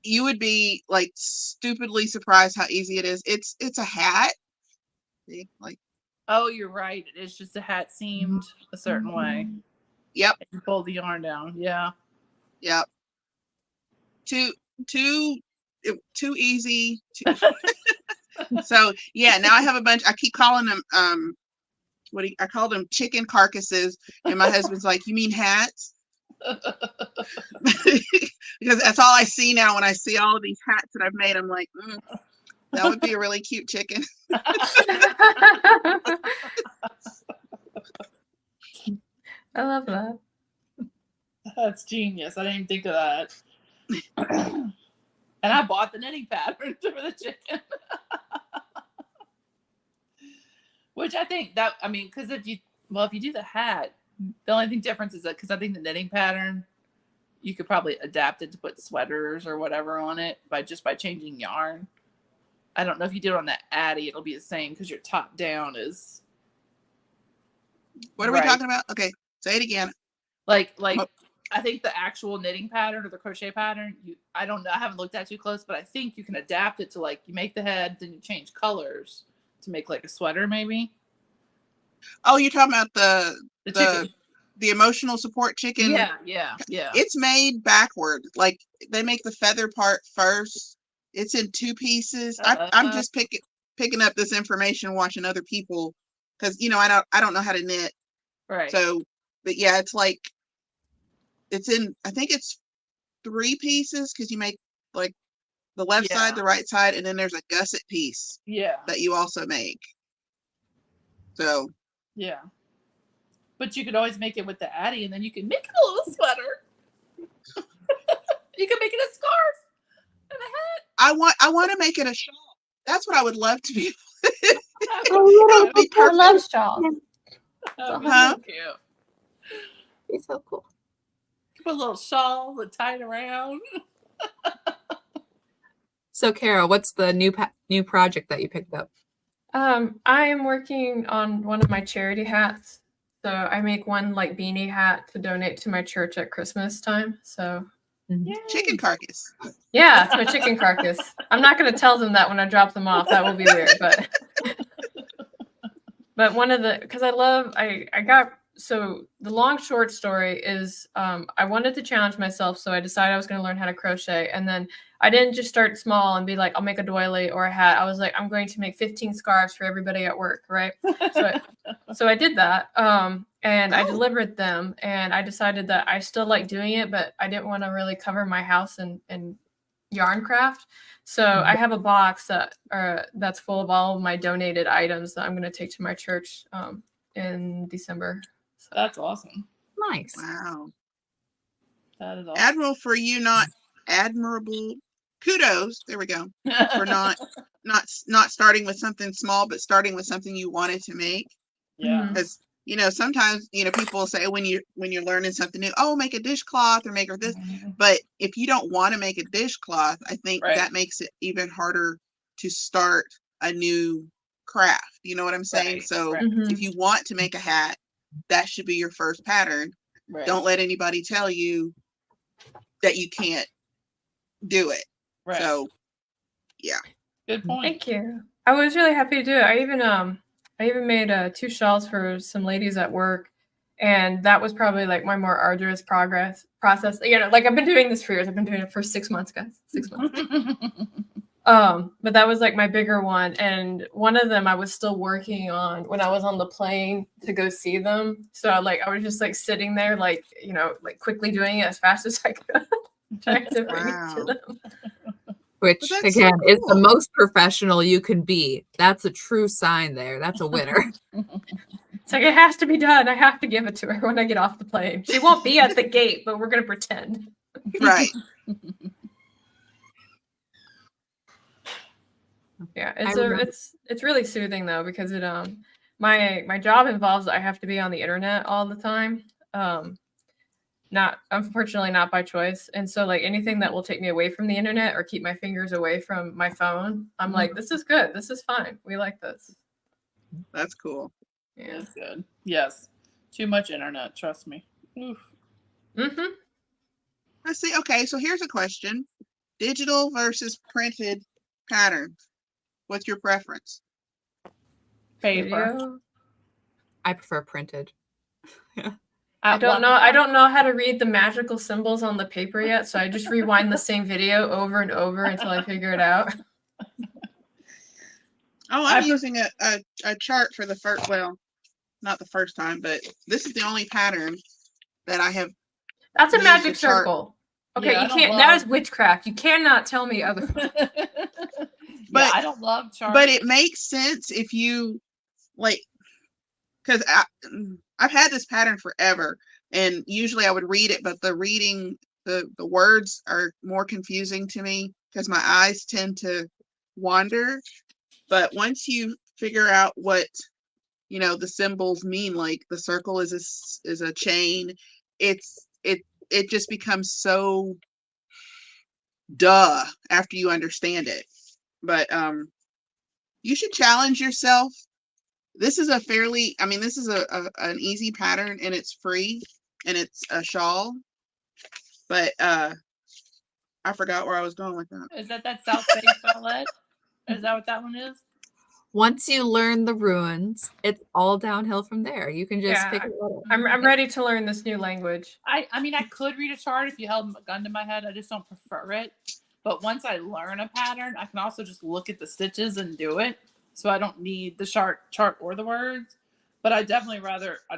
You would be like stupidly surprised how easy it is. It's a hat. See, like. Oh, you're right. It's just a hat seamed a certain way. Yep. And you pull the yarn down. Yeah. Yep. Too easy. So yeah, now I have a bunch. I keep calling them I call them chicken carcasses, and my husband's like, "You mean hats?" Because that's all I see now when I see all of these hats that I've made. I'm like, that would be a really cute chicken. I love that. That's genius. I didn't even think of that. And I bought the knitting pattern for the chicken. Which I think because if you do the hat, the only difference is that, because I think the knitting pattern, you could probably adapt it to put sweaters or whatever on it by changing yarn. I don't know if you do it on that Addy, it'll be the same because your top down is. What are we talking about? Okay, say it again. Like Oh. I think the actual knitting pattern or the crochet pattern, I don't know, I haven't looked at too close, but I think you can adapt it to like you make the head, then you change colors to make like a sweater maybe. Oh, you're talking about The chicken. the emotional support chicken. Yeah. It's made backward. Like they make the feather part first. It's in 2 pieces. I'm just picking up this information, watching other people, because I don't know how to knit. Right. So, but yeah, it's like I think it's 3 pieces because you make like the left side, the right side, and then there's a gusset piece. Yeah. That you also make. So. Yeah. But you could always make it with the Addy, and then you can make it a little sweater. You can make it a scarf and a hat. I want to make it a shawl. That's what I would love to be. Oh, be I love shawls. Huh? Cute. It's so cool. Put a little shawl and tie it around. So, Kara, what's the new project that you picked up? I am working on one of my charity hats. So I make one like beanie hat to donate to my church at Christmas time. So chicken carcass. Yeah, it's my chicken carcass. I'm not going to tell them that when I drop them off. That will be weird, but one of the, because I got, so the long short story is I wanted to challenge myself, so I decided I was going to learn how to crochet, and then I didn't just start small and be like, I'll make a doily or a hat. I was like, I'm going to make 15 scarves for everybody at work, right? So I did that, and I delivered them, and I decided that I still like doing it, but I didn't want to really cover my house in yarn craft. So I have a box that's full of all of my donated items that I'm going to take to my church in December. So. That's awesome. Nice. Wow. That is awesome. Admirable. Kudos. There we go. For not starting with something small, but starting with something you wanted to make. Yeah. Because sometimes people say when you're learning something new, oh, make a dishcloth or make this. But if you don't want to make a dishcloth, I think that makes it even harder to start a new craft. You know what I'm saying? So if you want to make a hat, that should be your first pattern. Right. Don't let anybody tell you that you can't do it. Right. So yeah. Good point. Thank you. I was really happy to do it. I even made 2 shawls for some ladies at work, and that was probably like my more arduous process. Like I've been doing this for years. I've been doing it for 6 months, guys. 6 months. But that was like my bigger one, and one of them I was still working on when I was on the plane to go see them. So I was just like sitting there, like quickly doing it as fast as I could, trying to bring it to them. Which again is the most professional you can be. That's a true sign there. That's a winner. It's like, it has to be done. I have to give it to her when I get off the plane. She won't be at the gate, but we're gonna pretend. Right. Yeah, it's really soothing though, because it my job involves I have to be on the internet all the time. Unfortunately not by choice. And so like anything that will take me away from the internet or keep my fingers away from my phone, I'm like, this is good. This is fine. We like this. That's cool. Yeah, that's good. Yes. Too much internet, trust me. Oof. Mm-hmm. Let's see. Okay, so here's a question. Digital versus printed patterns. What's your preference? Paper. I prefer printed. I don't know how to read the magical symbols on the paper yet, so I just rewind the same video over and over until I figure it out. Oh, I'm using a chart for the first, well, not the first time, but this is the only pattern that I have. That's a magic circle. Okay, Yeah, you can't. That is witchcraft. You cannot tell me otherwise. But I don't love charts. But it makes sense if you like, because I've had this pattern forever, and usually I would read it, but the words are more confusing to me because my eyes tend to wander. But once you figure out what the symbols mean, like the circle is a chain, it just becomes so duh after you understand it. But You should challenge yourself. This is this is an easy pattern, and it's free, and it's a shawl. But I forgot where I was going with that. Is that South Bay Ballet? Is that what that one is? Once you learn the runes, it's all downhill from there. You can just pick it up. I'm ready to learn this new language. I mean, I could read a chart if you held a gun to my head. I just don't prefer it. But once I learn a pattern, I can also just look at the stitches and do it. So I don't need the chart or the words. But I'd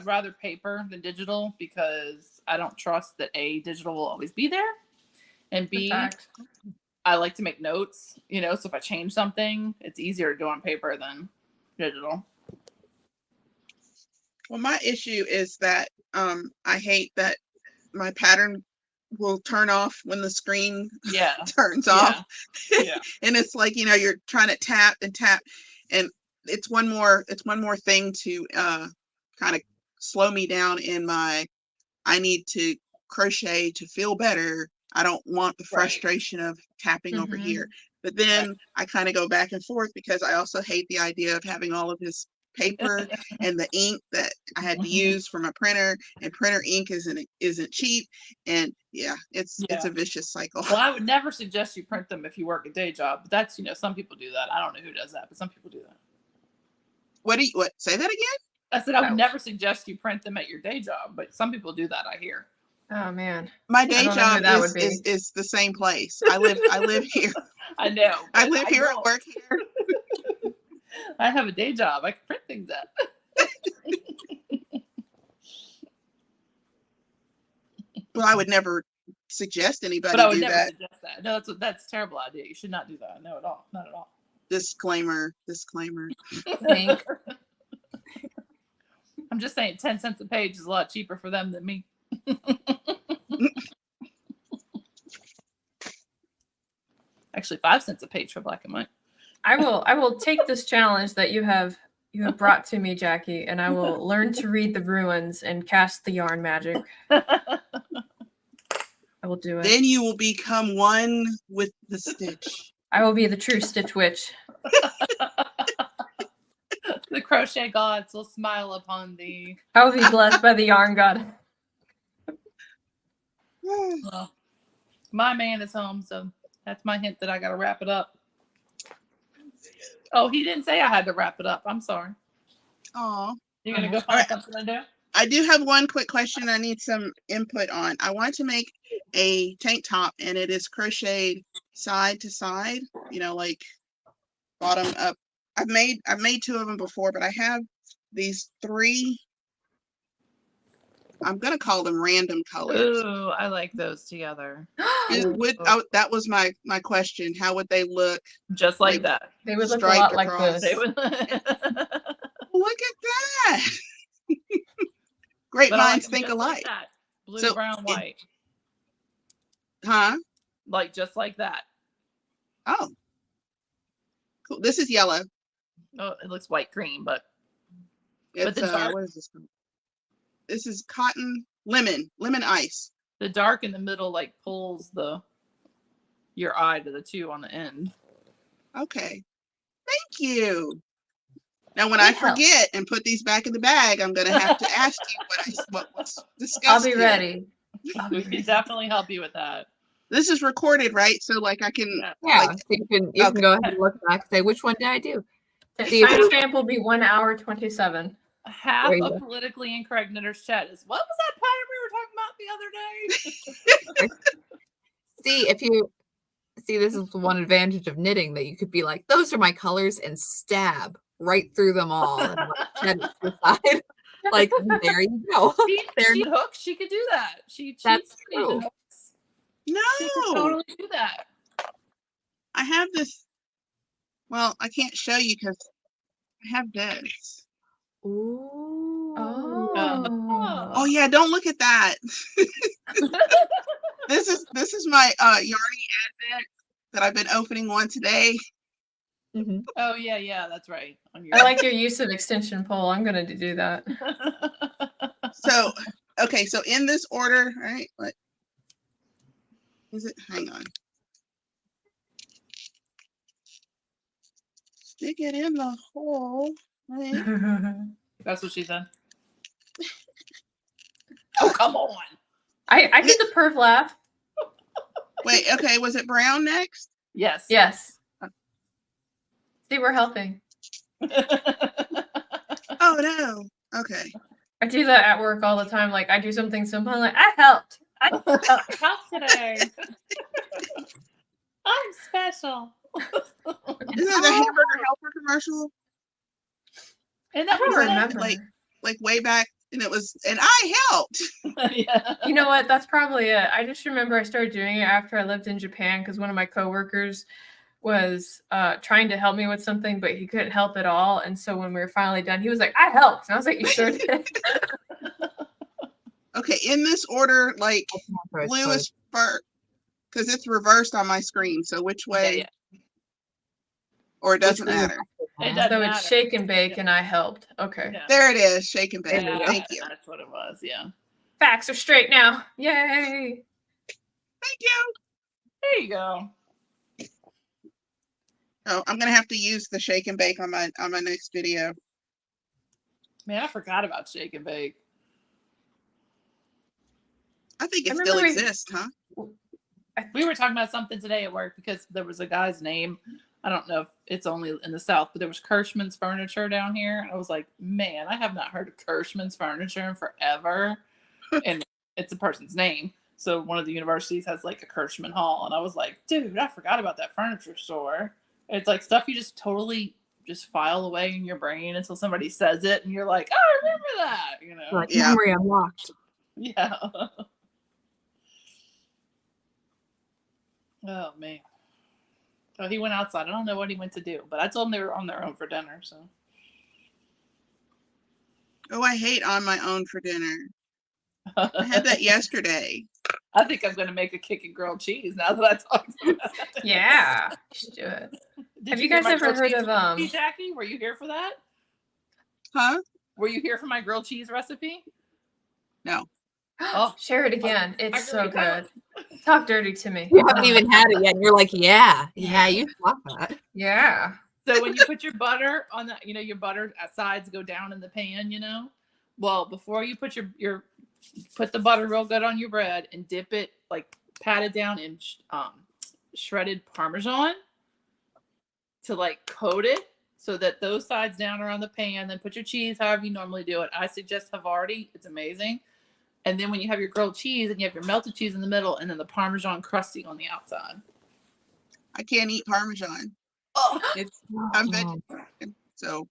rather paper than digital, because I don't trust that A, digital will always be there, and B, I like to make notes, so if I change something, it's easier to do on paper than digital. Well, my issue is that I hate that my pattern will turn off when the screen turns off. Yeah. And it's like, you're trying to tap, and it's one more thing to kind of slow me down in my, I need to crochet to feel better. I don't want the frustration of tapping over here. But then I kind of go back and forth, because I also hate the idea of having all of this paper and the ink that I had to use for my printer, and printer ink isn't cheap. And it's a vicious cycle. Well, I would never suggest you print them if you work a day job. But that's, some people do that. I don't know who does that, but some people do that. What say that again? I said I would never suggest you print them at your day job, but some people do that, I hear. Oh man. My day job is the same place. I live here. I know. I live here and work here. I have a day job. I can print things up. Well, I would never suggest anybody but I would do never that. Suggest that. No, that's a terrible idea. You should not do that. No, at all. Not at all. Disclaimer. Thank. I'm just saying 10 cents a page is a lot cheaper for them than me. Actually, 5 cents a page for black and white. I will take this challenge that you have brought to me, Jackie, and I will learn to read the runes and cast the yarn magic. I will do it. Then you will become one with the stitch. I will be the true stitch witch. The crochet gods will smile upon thee. I will be blessed by the yarn god. Well, my man is home, so that's my hint that I got to wrap it up. Oh, he didn't say I had to wrap it up. I'm sorry. Oh, You're going to go find something to do? I do have one quick question I need some input on. I want to make a tank top, and it is crocheted side to side, like bottom up. I've made 2 of them before, but I have these 3. I'm gonna call them random colors. Ooh, I like those together. That was my question. How would they look? Just like that. They would look a lot like across. this. They would. Look at that. Great minds think alike. Like blue, So brown, white. Huh? Like just like that. Oh, cool. This is yellow. Oh, it looks white cream, but It's the dark, what is this called? This is cotton lemon ice. the dark in the middle like pulls your eye to the 2 on the end. Okay. Thank you. Now, when I forget and put these back in the bag, I'm going to have to ask you what was discussed. I'll be ready. We can definitely help you with that. This is recorded, right? So, like, I can. Yeah, Like, so you can go ahead and look back and say, which one did I do? The timestamp will be 1 hour 27. Half There you of go. politically incorrect knitter's chat is, what was that pattern we were talking about the other day? This is one advantage of knitting, that you could be like, those are my colors, and stab right through them all and shed it to the side. Like, there you go. She could do that. That's true. no. She could totally do that. I have this. Well, I can't show you because I have this. Ooh. Oh yeah, don't look at that. This is my yarny advent that I've been opening one today. Mm-hmm. Oh yeah, that's right. I like your use of extension pole. I'm gonna do that. So okay, so in this order, right? What is it? Hang on. Stick it in the hole. Right? That's what she said. Oh, come on. I did the perv laugh. Wait, okay, was it brown next? Yes. Yes. See, we're helping. Oh no. Okay. I do that at work all the time. Like I do something simple, I'm like, I helped. I Help today. I'm special. Isn't that the hamburger helper commercial? And I that don't was remember. Like way back, and it was, and I helped. Yeah. You know what? That's probably it. I just remember I started doing it after I lived in Japan because one of my coworkers was trying to help me with something, but he couldn't help at all. And so when we were finally done, he was like, I helped. And I was like, you sure did? Okay, in this order, like blue is first, because it's reversed on my screen. So which way? Yeah. Or it doesn't Which way? matter. It doesn't So matter. it's shake and bake, and I helped. Okay. Yeah. There it is. Shake and bake. Yeah, Thank you. That's what it was. Yeah. Facts are straight now. Yay. Thank you. There you go. Oh, I'm gonna have to use the shake and bake on my next video. Man, I forgot about shake and bake. I think I it remember still we- exists, huh? We were talking about something today at work because there was a guy's name. I don't know if it's only in the South, but there was Kirschman's Furniture down here. I was like, man, I have not heard of Kirschman's Furniture in forever. And it's a person's name. So one of the universities has like a Kirschman Hall. And I was like, dude, I forgot about that furniture store. It's like stuff you just totally just file away in your brain until somebody says it. And you're like, I remember that, you know? Like Yeah. memory unlocked. Yeah. Oh man. So he went outside. I don't know what he went to do, but I told him they were on their own for dinner. So Oh, I hate on my own for dinner. I had that yesterday. I think I'm gonna make a kicking grilled cheese now that I talked about it. Yeah. You should do it. Did Have you hear guys my ever grilled heard cheese of, recipe, Jackie? Were you here for that? Huh? Were you here for my grilled cheese recipe? No. Oh. Share it again. It's so Margarita. good. Talk dirty to me. You haven't even had it yet. And you're like, yeah, you thought that. Yeah. So when you put your butter on the, your butter sides go down in the pan, well, before you put your put the butter real good on your bread and dip it, like pat it down in shredded Parmesan to like coat it so that those sides down are on the pan. Then put your cheese however you normally do it. I suggest Havarti. It's amazing. And then when you have your grilled cheese and you have your melted cheese in the middle and then the Parmesan crusty on the outside. I can't eat Parmesan. Oh. I'm vegetarian, so.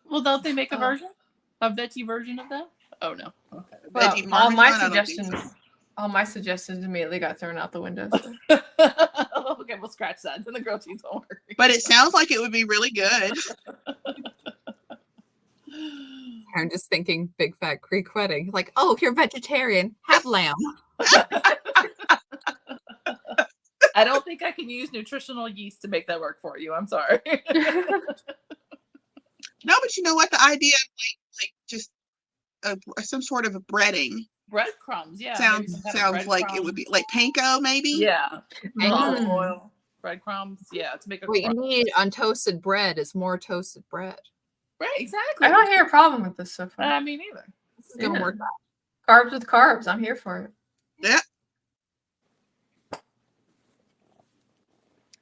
Well, don't they make a version? A veggie version of that? Oh no. Okay. Well, Veggie all my Parmesan, I don't think suggestions, so. all my suggestions immediately got thrown out the window. So. Okay, we'll scratch that. Then the grilled cheese won't work. But it sounds like it would be really good. I'm just thinking big fat Greek wedding. Like, oh, you're vegetarian. Have lamb. I don't think I can use nutritional yeast to make that work for you. I'm sorry. No, but you know what? The idea of like just some sort of a breading Breadcrumbs, yeah. sounds like it would be like panko, maybe. Yeah. And Olive oil, breadcrumbs, yeah, to make a what you crumb. need on toasted bread is more toasted bread. Right, exactly. I don't hear a problem with this so far. Me neither. This is gonna Yeah. work out. Carbs with carbs. I'm here for it. Yeah.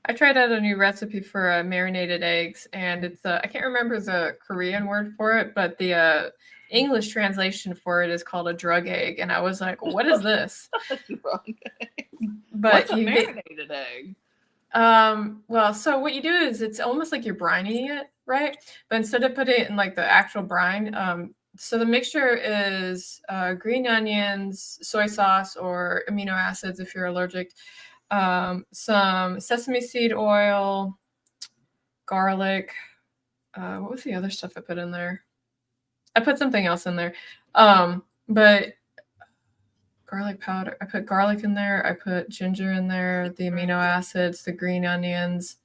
I tried out a new recipe for marinated eggs, and it's I can't remember the Korean word for it, but the English translation for it is called a drug egg, and I was like, "What is this?" But What's a you marinated egg? well, so what you do is it's almost like you're brining it, right? But instead of putting it in like the actual brine, so the mixture is green onions, soy sauce, or amino acids if you're allergic. Some sesame seed oil, garlic. What was the other stuff I put in there? I put something else in there. But garlic powder. I put garlic in there. I put ginger in there, the amino acids, the green onions.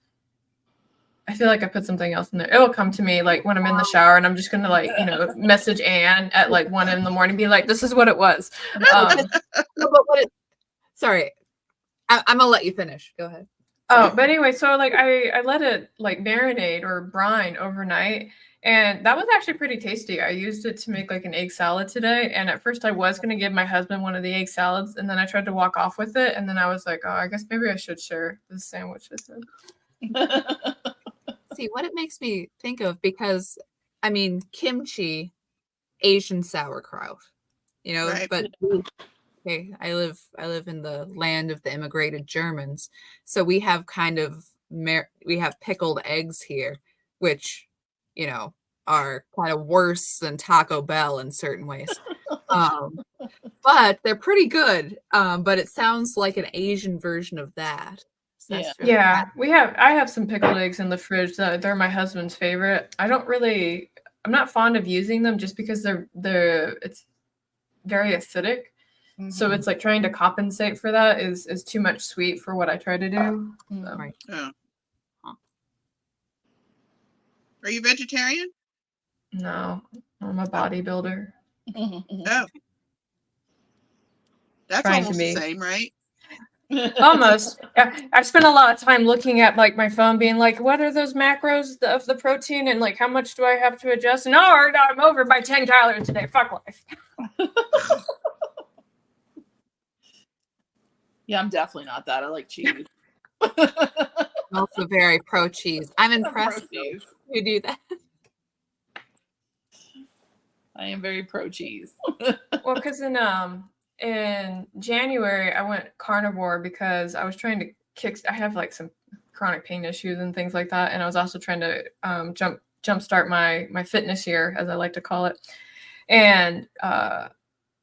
I feel like I put something else in there. It will come to me like when I'm in the shower and I'm just going to message Anne at like 1 a.m. and be like, this is what it was. No, but sorry. I'm gonna let you finish. Go ahead. Oh, but anyway, so like I let it like marinate or brine overnight, and that was actually pretty tasty. I used it to make like an egg salad today, and at first I was gonna give my husband one of the egg salads, and then I tried to walk off with it, and then I was like, oh, I guess maybe I should share this sandwich with him. See what it makes me think of, because I mean kimchi, Asian sauerkraut, you know, Right. but okay, I live in the land of the immigrated Germans, so we have kind of we have pickled eggs here, which, you know, are kind of worse than Taco Bell in certain ways. But they're pretty good. But it sounds like an Asian version of that. So that's really Yeah, I have some pickled eggs in the fridge that they're my husband's favorite. I'm not fond of using them just because it's very acidic. So it's like trying to compensate for that is too much sweet for what I try to do. So. right. Oh. Are you vegetarian? No, I'm a bodybuilder. Oh. That's Trying to almost be. the same, right? Almost. I've spent a lot of time looking at like my phone, being like, "What are those macros of the protein, and like how much do I have to adjust?" No, I'm over by 10 calories today. Fuck life. Yeah, I'm definitely not that. I like cheese. I'm also very pro cheese. I'm impressed cheese. you do that. I am very pro cheese. Well, because in January I went carnivore because I was trying to I have like some chronic pain issues and things like that, and I was also trying to jumpstart my fitness year, as I like to call it, and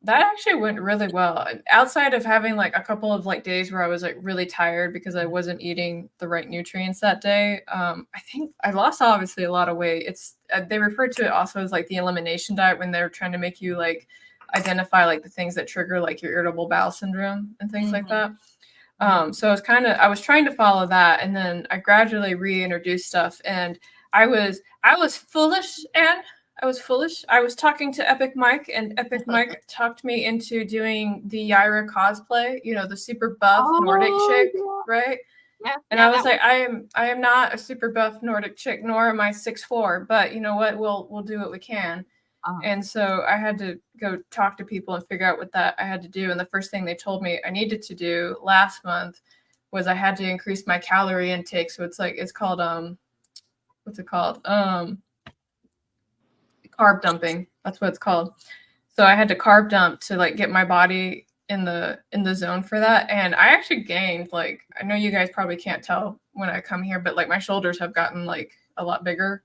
that actually went really well. Outside of having like a couple of like days where I was like really tired because I wasn't eating the right nutrients that day, I think I lost obviously a lot of weight. It's they refer to it also as like the elimination diet when they're trying to make you like identify like the things that trigger like your irritable bowel syndrome and things like that. So I was trying to follow that, and then I gradually reintroduced stuff, and I was foolish, and I was foolish. I was talking to Epic Mike, and Epic Mike talked me into doing the Yaira cosplay, you know, the super buff Nordic chick, right? Yeah. And I was like, I am not a super buff Nordic chick, nor am I 6'4", but you know what? We'll do what we can. And so I had to go talk to people and figure out what that I had to do. And the first thing they told me I needed to do last month was I had to increase my calorie intake. So it's called what's it called? Carb dumping. That's what it's called. So I had to carb dump to like get my body in the zone for that. And I actually gained, like, I know you guys probably can't tell when I come here, but like my shoulders have gotten like a lot bigger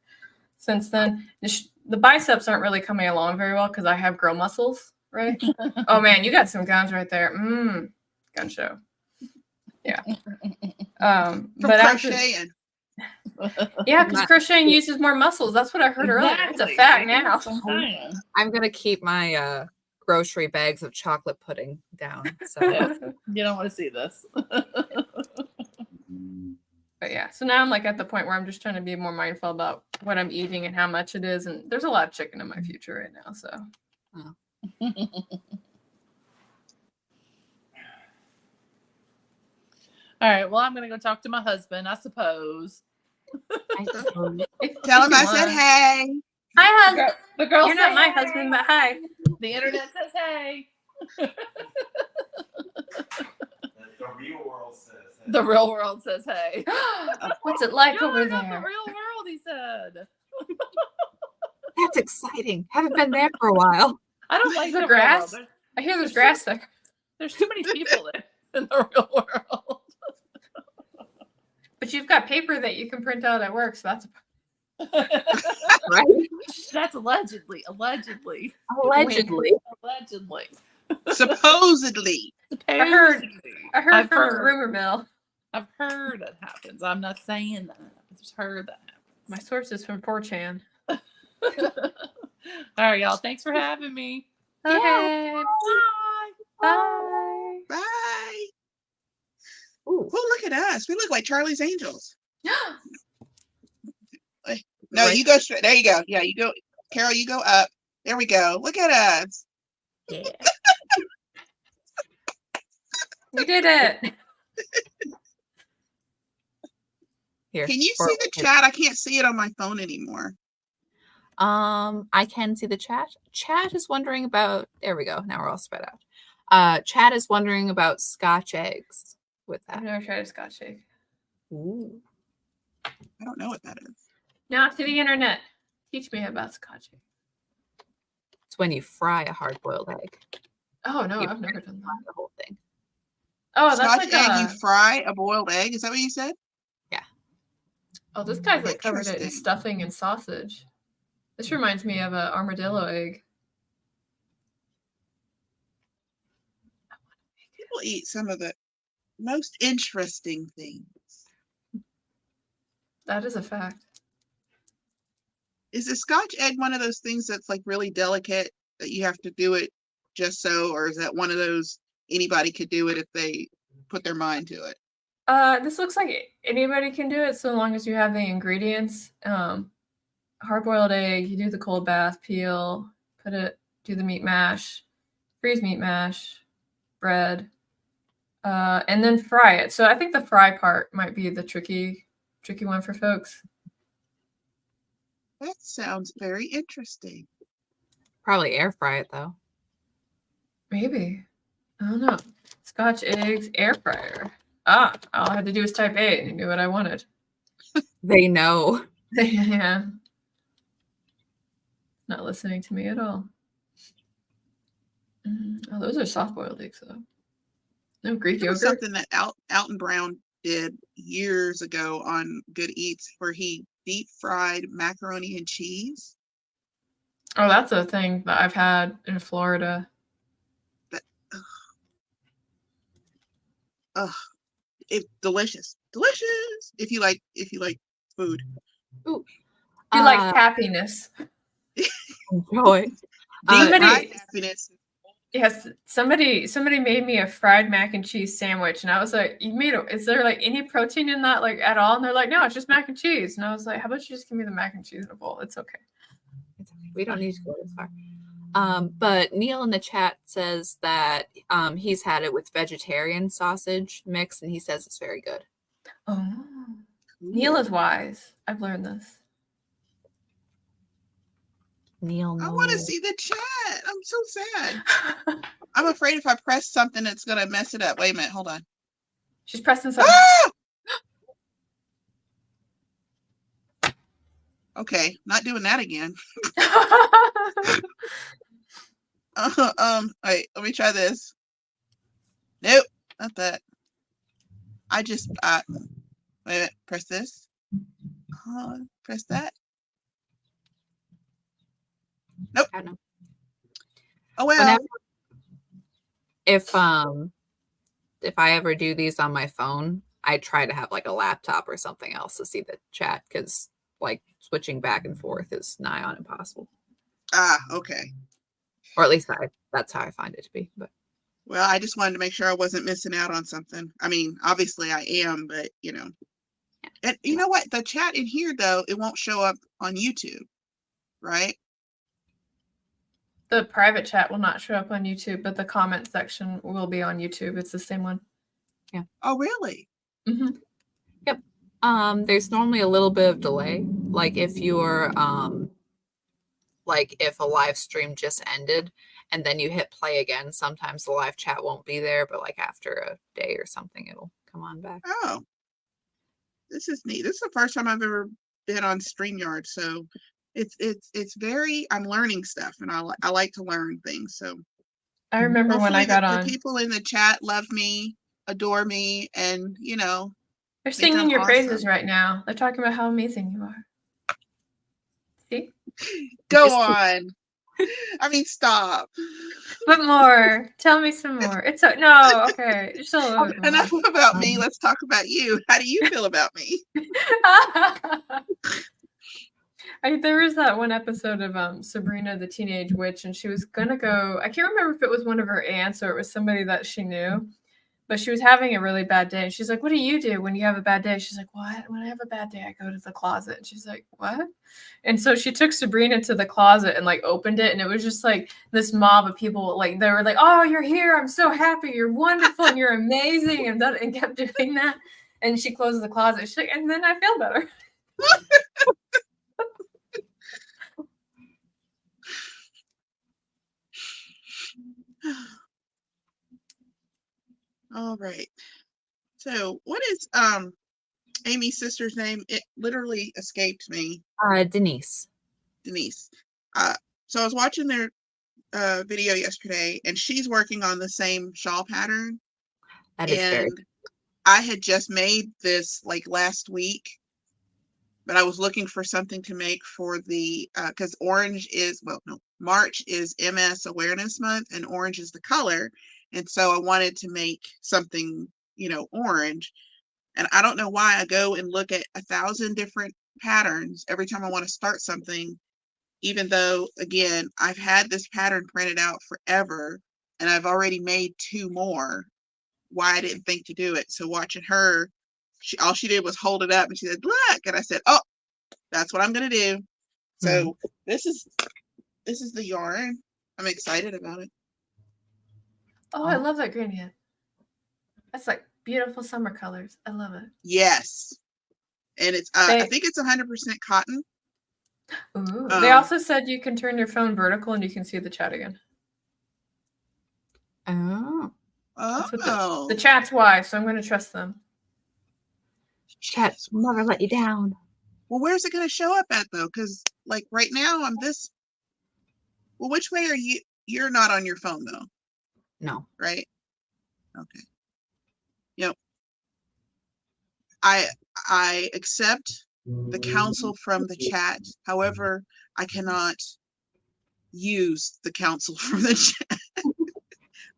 since then. The biceps aren't really coming along very well because I have girl muscles, right? Oh man, you got some guns right there. Gun show. Yeah. But crocheting. Yeah, because crocheting uses more muscles. That's what I heard earlier. It's a fact now. I'm gonna keep my grocery bags of chocolate pudding down. So you don't want to see this. But yeah, so now I'm like at the point where I'm just trying to be more mindful about what I'm eating and how much it is. And there's a lot of chicken in my future right now. So. All right. Well, I'm going to go talk to my husband, I suppose. Tell him I said hey. Hi, husband. The girl You're not my husband, but hi. The internet says hey. The real world says hey. The real world says hey. What's it like You're over not there? the real world, he said. that's exciting. Haven't been there for a while. I don't like The the grass? Real world. I hear there's grass there. There's too many people in the real world. But you've got paper that you can print out at work, so that's Right? That's allegedly. Allegedly. Supposedly. I heard I've from heard. the rumor mill. I've heard it happens. I'm not saying that. I've just heard that happens. My source is from 4chan. All right, y'all. Thanks for having me. Okay. Bye. Bye. Bye. Ooh, look at us. We look like Charlie's Angels. No, you go straight. There you go. Yeah, you go. Carol, you go up. There we go. Look at us. Yeah. We did it. Here. Can you see the chat? I can't see it on my phone anymore. I can see the chat. Chat is wondering about. There we go. Now we're all spread out. Chat is wondering about Scotch eggs with I've that. never tried a Scotch egg. Ooh. I don't know what that is. Now to the internet. Teach me about Scotch egg. It's when you fry a hard-boiled egg. Oh no, You I've never done fry that. the whole thing. Oh, Scotch that's like egg, you fry a boiled egg. Is that what you said? Oh, this guy's like covered it in Interesting. stuffing and sausage. This reminds me of an armadillo egg. People eat some of the most interesting things. That is a fact. Is a Scotch egg one of those things that's like really delicate that you have to do it just so, or is that one of those anybody could do it if they put their mind to it? This looks like anybody can do it so long as you have the ingredients. Hard-boiled egg, you do the cold bath, peel, do the meat mash, freeze meat mash, bread, and then fry it. So I think the fry part might be the tricky one for folks. That sounds very interesting. Probably air fry it though. Maybe. I don't know. Scotch eggs, air fryer. All I had to do was type 8 and it knew what I wanted. They know. Yeah. Not listening to me at all. Oh, those are soft-boiled eggs, though. No Greek There was yogurt. something that Alton Brown did years ago on Good Eats where he deep fried macaroni and cheese. Oh, that's a thing that I've had in Florida. It's delicious. If you like food. Ooh. He likes happiness. Enjoy. Somebody- Happiness. Yes, somebody made me a fried mac and cheese sandwich, and I was like, is there like any protein in that like at all? And they're like, no, it's just mac and cheese. And I was like, how about you just give me the mac and cheese in a bowl? It's okay. We don't need to go this far. But Neil in the chat says that he's had it with vegetarian sausage mix, and he says it's very good. Oh, Neil is wise. I've learned this. Neil, I want to see the chat. I'm so sad. I'm afraid if I press something, it's going to mess it up. Wait a minute. Hold on. She's pressing something. Ah! Okay. Not doing that again. Wait, let me try this. Nope. Not that. I just, wait a minute. Press this. Press that. Nope. I don't know. Oh, well. Whenever, if I ever do these on my phone, I try to have like a laptop or something else to see the chat, because like switching back and forth is nigh on impossible. Okay. Or at least that's how I find it to be. But Well, I just wanted to make sure I wasn't missing out on something. I mean, obviously I am, but you know. And you know what? The chat in here, though, it won't show up on YouTube, right? The private chat will not show up on YouTube, but the comment section will be on YouTube. It's the same one. Yeah. Oh, really? Mm-hmm. Yep. There's normally a little bit of delay. Like if you're like if a live stream just ended and then you hit play again, sometimes the live chat won't be there, but like after a day or something, it'll come on back. Oh, this is neat. This is the first time I've ever been on StreamYard, so it's very. I'm learning stuff, and I like to learn things. So I remember when I got on. The people in the chat love me, adore me, and you know, They're singing your praises right now. They're talking about how amazing you are. See? Go on. I mean, stop. But more. Tell me some more. It's no, okay. Just a little bit more. Enough about me. Let's talk about you. How do you feel about me? There was that one episode of Sabrina the Teenage Witch, and she was gonna go. I can't remember if it was one of her aunts or it was somebody that she knew, but she was having a really bad day. And she's like, "What do you do when you have a bad day?" She's like, "What? When I have a bad day, I go to the closet." And she's like, "What?" And so she took Sabrina to the closet and like opened it, and it was just like this mob of people. Like they were like, "Oh, you're here! I'm so happy! You're wonderful! And you're amazing!" And kept doing that. And she closes the closet. She's like, and then I feel better. All right. So what is Amy's sister's name? It literally escaped me. Denise. Denise. So I was watching their video yesterday, and she's working on the same shawl pattern. That is very. And I had just made this like last week, but I was looking for something to make for the because March is MS Awareness Month, and orange is the color, and so I wanted to make something, orange. And I don't know why I go and look at 1,000 different patterns every time I want to start something, even though, again, I've had this pattern printed out forever and I've already made 2 more. Why I didn't think to do it. So watching her, all she did was hold it up and she said, look. And I said, oh, that's what I'm going to do. So this is the yarn. I'm excited about it. Oh, I love that gradient. That's like beautiful summer colors. I love it. Yes. And it's, I think it's 100% cotton. Ooh. They also said you can turn your phone vertical and you can see the chat again. Oh. That's what the chat's why, so I'm going to trust them. Chat will never let you down. Well, where's it going to show up at, though? Because, like, right now I'm this. Well, which way are you? You're not on your phone, though. No. Right? Okay. I accept the counsel from the chat. However, I cannot use the counsel from the chat.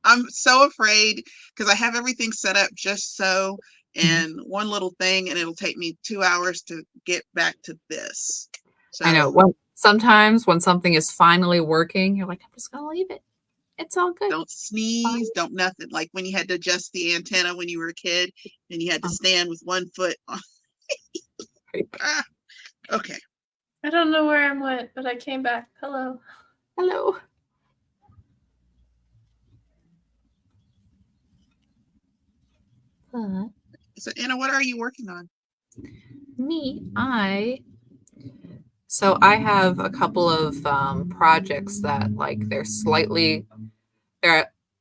I'm so afraid because I have everything set up just so, and one little thing, and it'll take me 2 hours to get back to this. So I know. Sometimes when something is finally working, you're like, I'm just gonna leave it. It's all good. Don't sneeze, don't nothing. Like when you had to adjust the antenna when you were a kid and you had to stand with one foot on. Okay. I don't know where I went, but I came back. Hello. Hello. So Anna, what are you working on? So I have a couple of projects that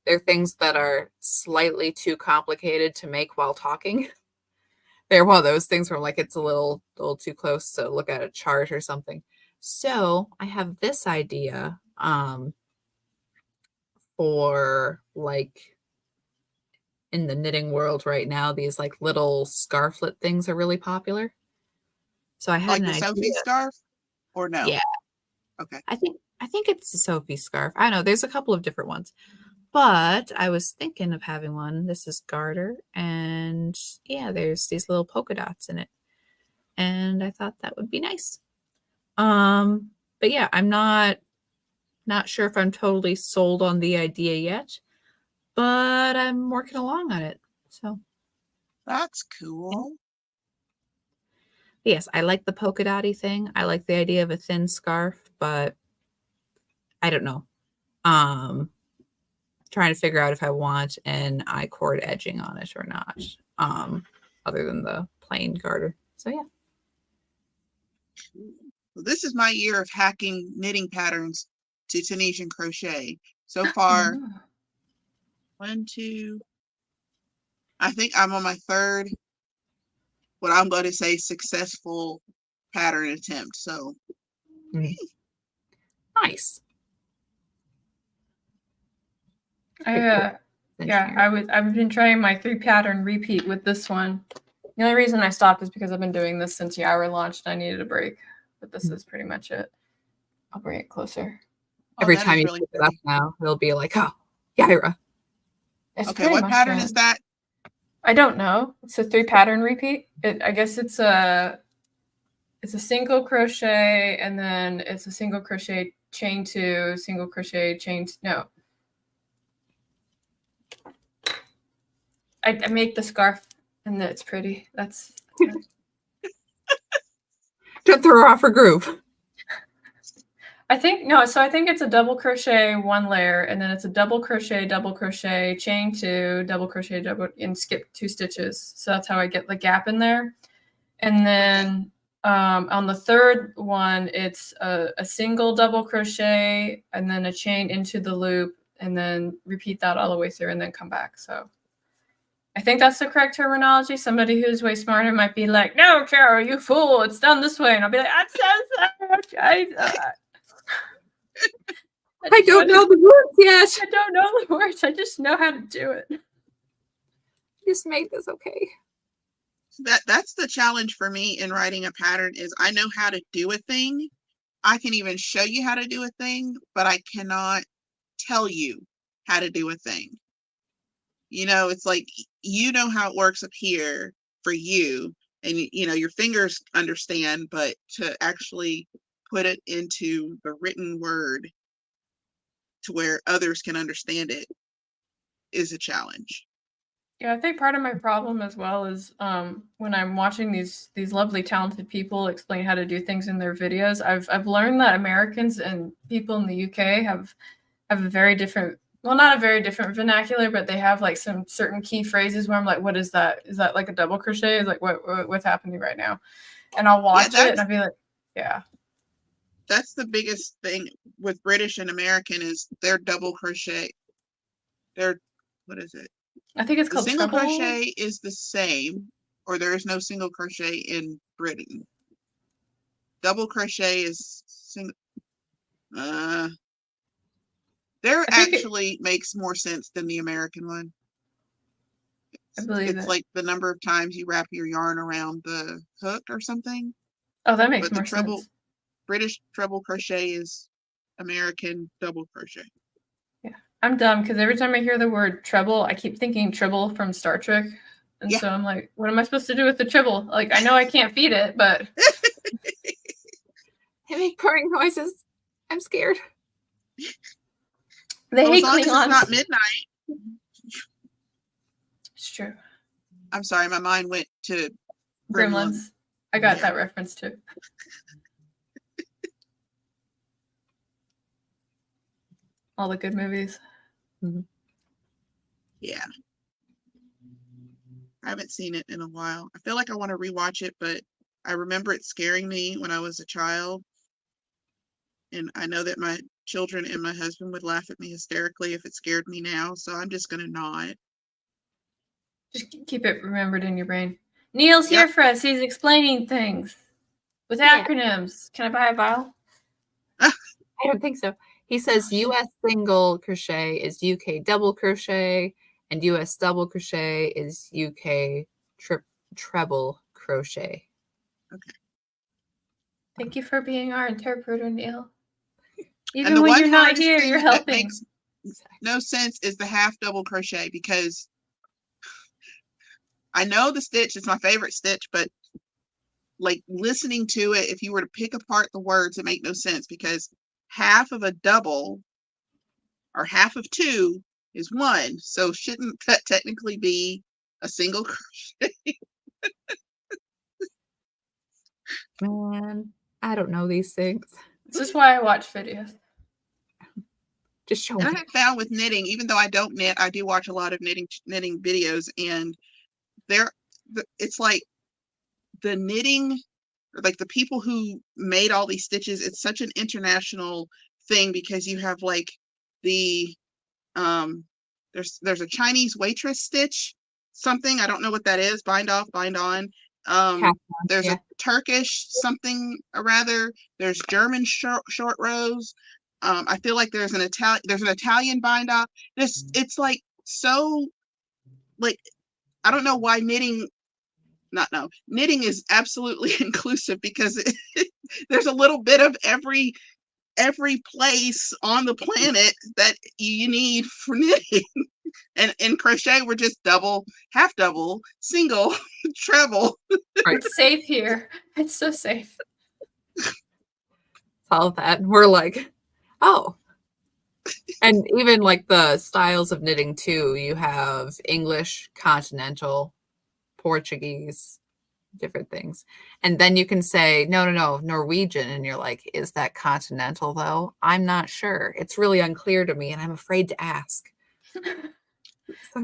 they're things that are slightly too complicated to make while talking. They're one of those things where like it's a little too close to look at a chart or something. So I have this idea for like in the knitting world right now, these like little scarflet things are really popular. So I had like the Sophie scarf, or no? Yeah. Okay. I think it's the Sophie scarf. I know there's a couple of different ones, but I was thinking of having one. This is garter, and yeah, there's these little polka dots in it, and I thought that would be nice. But yeah, I'm not sure if I'm totally sold on the idea yet, but I'm working along on it. So that's cool. Yes, I like the polka dotty thing. I like the idea of a thin scarf, but I don't know. Trying to figure out if I want an I-cord edging on it or not, other than the plain garter. So yeah. Well, this is my year of hacking knitting patterns to Tunisian crochet. So far, 1, 2, I think I'm on my 3rd, what I'm going to say, successful pattern attempt. So nice. I've been trying my 3 pattern repeat with this one. The only reason I stopped is because I've been doing this since Yaira launched. I needed a break, but this is pretty much it. I'll bring it closer. Every time you pick it up now, it'll be like, oh, Yaira. Okay, what pattern is that? I don't know. It's a 3 pattern repeat. I guess it's a single crochet, and then it's a single crochet chain 2, single crochet chain. No. I make the scarf, and it's pretty. That's. Don't throw her off her groove. I think no, so I think it's a double crochet one layer, and then it's a double crochet, chain 2, double crochet, double, and skip 2 stitches. So that's how I get the gap in there. And then on the third one, it's a single double crochet and then a chain into the loop, and then repeat that all the way through and then come back. So I think that's the correct terminology. Somebody who's way smarter might be like, no, Carol, you fool, it's done this way. And I'll be like, I'm so sorry. I don't know the words yet. I don't know the words. I just know how to do it. Just made this okay. That's the challenge for me in writing a pattern is I know how to do a thing. I can even show you how to do a thing, but I cannot tell you how to do a thing. You know, it's like, you know how it works up here for you, and you know, your fingers understand, but to actually put it into the written word to where others can understand it is a challenge. Yeah, I think part of my problem as well is when I'm watching these lovely talented people explain how to do things in their videos, I've learned that Americans and people in the UK have a very different, well, not a very different vernacular, but they have like some certain key phrases where I'm like, what is that? Is that like a double crochet? Is like what's happening right now? And I'll watch it and I'll be like, yeah. That's the biggest thing with British and American is their double crochet. Their, what is it? I think it's The called single treble. crochet is the same, or there is no single crochet in Britain. Double crochet is single. There actually makes more sense than the American one. I believe it's it. like the number of times you wrap your yarn around the hook or something. Oh, that makes But more the sense. British treble crochet is American double crochet. Yeah, I'm dumb because every time I hear the word treble, I keep thinking Tribble from Star Trek. And Yeah. so I'm like, what am I supposed to do with the Tribble? Like, I know I can't feed it, but They make purring noises. I'm scared. they hate as long as Klingons. it's not midnight. It's true. I'm sorry, my mind went to Gremlins. I got Yeah. that reference too. All the good movies. Yeah. I haven't seen it in a while. I feel like I want to rewatch it, but I remember it scaring me when I was a child. And I know that my children and my husband would laugh at me hysterically if it scared me now. So I'm just going to not. Just keep it remembered in your brain. Neil's Yep. here for us. He's explaining things with Yeah. acronyms. Can I buy a vial? I don't think so. He says US single crochet is UK double crochet, and US double crochet is UK treble crochet. Okay. Thank you for being our interpreter, Neil. Even And the when one you're not hardest here, thing you're that helping. makes no sense is the half double crochet, because I know the stitch is my favorite stitch, but like listening to it, if you were to pick apart the words, it make no sense, because half of a double or half of two is one. So shouldn't that technically be a single crochet? Man, I don't know these things. This is why I watch videos. Just show And I me. have found with knitting, even though I don't knit, I do watch a lot of knitting videos, and it's like the knitting, like the people who made all these stitches, it's such an international thing, because you have like the there's a Chinese waitress stitch, something, I don't know what that is, bind off, bind on. There's yeah. a Turkish something or rather, there's German short rows. I feel like there's an Italian bind off. It's like, so like, I don't know why knitting is absolutely inclusive, because there's a little bit of every place on the planet that you need for knitting. And in crochet, we're just double, half double, single, treble. Right. It's safe here. It's so safe. All of that. We're like, oh. And even like the styles of knitting too, you have English, continental, Portuguese, different things. And then you can say, no, Norwegian. And you're like, is that continental though? I'm not sure. It's really unclear to me and I'm afraid to ask.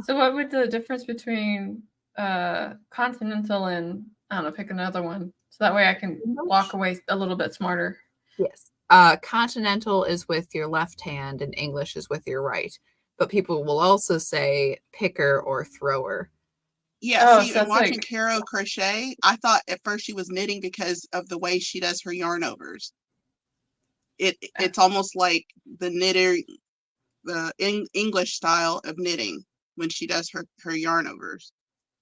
So what would the difference between continental and, I don't know, pick another one. So that way I can walk away a little bit smarter. Yes. Continental is with your left hand and English is with your right. But people will also say picker or thrower. Yeah, Oh, see, so and it's watching like- Caro crochet, I thought at first she was knitting because of the way she does her yarn overs. It's almost like the knitter, the English style of knitting when she does her yarn overs.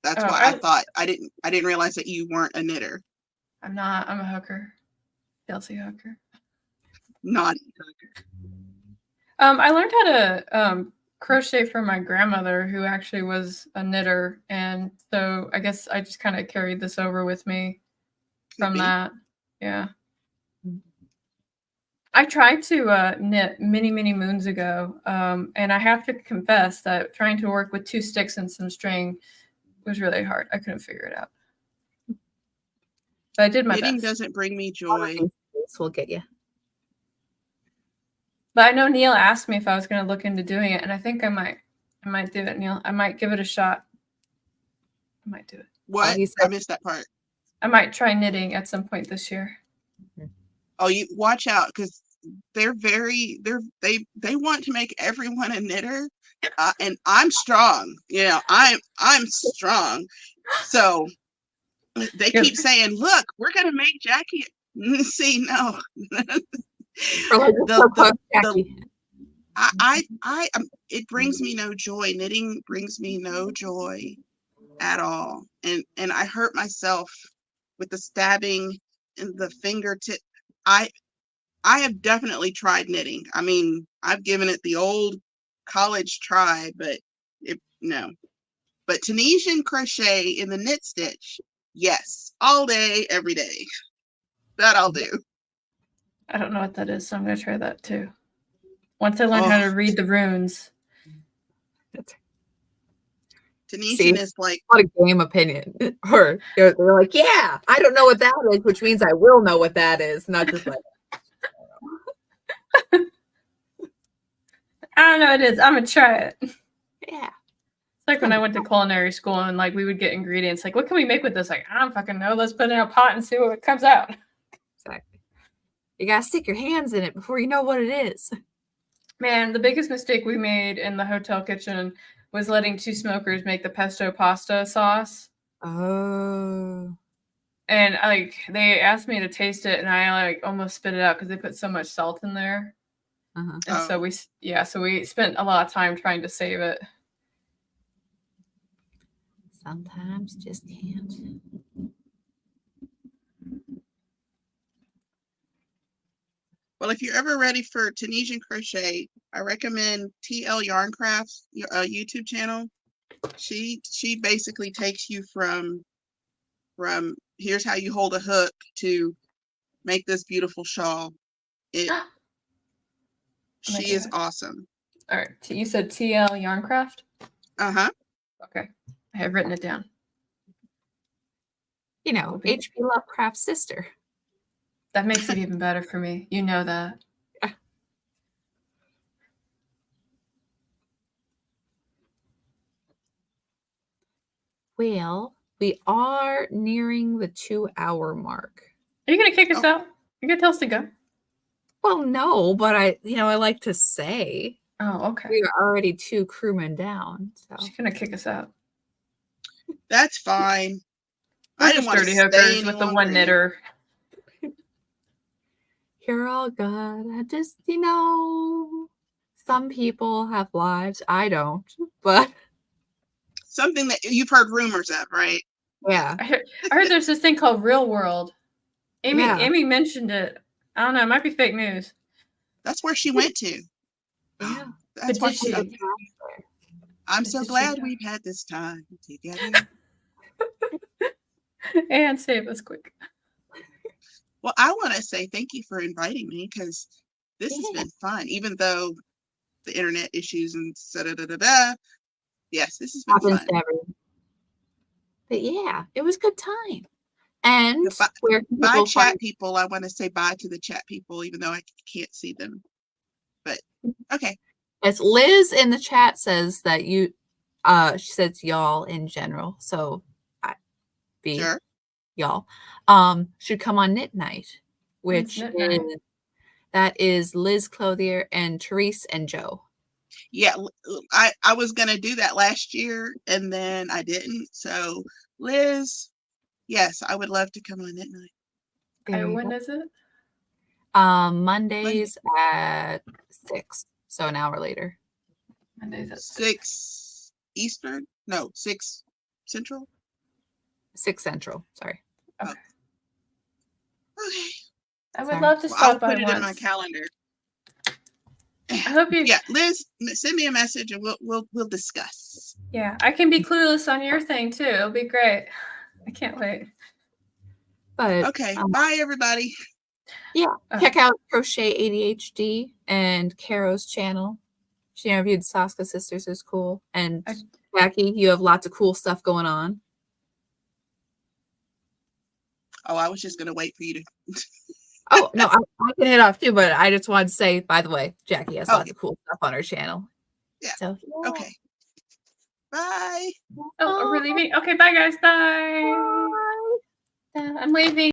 That's Oh, why I thought I didn't realize that you weren't a knitter. I'm not. I'm a hooker. Kelsey hooker. Not I learned how to crochet from my grandmother, who actually was a knitter, and so I guess I just kind of carried this over with me from be. that. Yeah. I tried to knit many, many moons ago, and I have to confess that trying to work with 2 sticks and some string was really hard. I couldn't figure it out, but I did my knitting best. doesn't bring me joy. This will get you. But I know Neil asked me if I was going to look into doing it, and I think I might do it, Neil. I might give it a shot. I might do it. What? he said- I missed that part. I might try knitting at some point this year. Oh, you watch out because they want to make everyone a knitter, and I'm strong. I'm strong. So they keep saying, "Look, we're gonna make Jackie." See, no. It brings me no joy. Knitting brings me no joy at all, and I hurt myself with the stabbing and the fingertip. I have definitely tried knitting. I mean, I've given it the old college try, but no. But Tunisian crochet in the knit stitch, yes, all day, every day. That I'll do. I don't know what that is, so I'm going to try that too. Once I learn how to read the runes. Tunisian is like not a game opinion, or they're like, yeah, I don't know what that is, which means I will know what that is, not just like I don't know what it is. I'm going to try it. yeah. It's like when I went to culinary school and like we would get ingredients. Like, what can we make with this? Like, I don't fucking know. Let's put it in a pot and see what comes out. Exactly. You gotta stick your hands in it before you know what it is. Man, the biggest mistake we made in the hotel kitchen was letting 2 smokers make the pesto pasta sauce. Oh. And they asked me to taste it, and I almost spit it out because they put so much salt in there. Uh-huh. And so we spent a lot of time trying to save it. Sometimes just can't. Well, if you're ever ready for Tunisian crochet, I recommend TL Yarncraft's YouTube channel. She basically takes you from here's how you hold a hook to make this beautiful shawl. She is awesome. All right. You said TL Yarncraft? Uh-huh. Okay. I have written it down. You know, H.P. Lovecraft's sister. That makes it even better for me. You know that. Well, we are nearing the 2-hour mark. Are you going to kick us out? You're going to tell us to go? Well, no, but I like to say. Oh, okay. We are already 2 crewmen down. So. She's going to kick us out. That's fine. We're I just didn't want to dirty stay hookers any with the longer one in. knitter. You're all good. I just, some people have lives. I don't, but. Something that you've heard rumors of, right? Yeah. I heard there's this thing called Real World. Amy mentioned it. I don't know. It might be fake news. That's where she went to. Yeah. That's why she. I'm so glad we've had this time together. And save us quick. Well, I want to say thank you for inviting me because this has been fun, even though the internet issues and da-da-da-da-da. Yes, this has been fun. But yeah, it was a good time. And Goodbye- where can Bye, people chat find people. I want to say bye to the chat people, even though I can't see them. But okay. Yes, Liz in the chat says that you she says y'all in general. So be Sure. y'all should come on knit night, When's which knit night? that is Liz Clothier and Therese and Joe. Yeah, I was gonna do that last year and then I didn't. So Liz, yes, I would love to come on knit night. There you When go. is it? Mondays at 6, so an hour later. Mondays at 6 Eastern? No, 6 Central. 6 Central. Sorry. Okay. I would Sorry. love to Well, I'll stop by put it in my once. calendar. I hope you. Yeah, Liz, send me a message and we'll discuss. Yeah, I can be clueless on your thing too. It'll be great. I can't wait. But Okay, bye everybody. yeah, check out Crochet ADHD and Caro's channel. She interviewed Saska sisters, is cool. And Jackie, you have lots of cool stuff going on. Oh, I was just gonna wait for you to. Oh no, I can head off too, but I just wanted to say, by the way, Jackie has lots Okay. of cool stuff on her channel. Yeah. So Okay. Bye. Oh, we're leaving. Okay, bye guys. Bye. I'm leaving.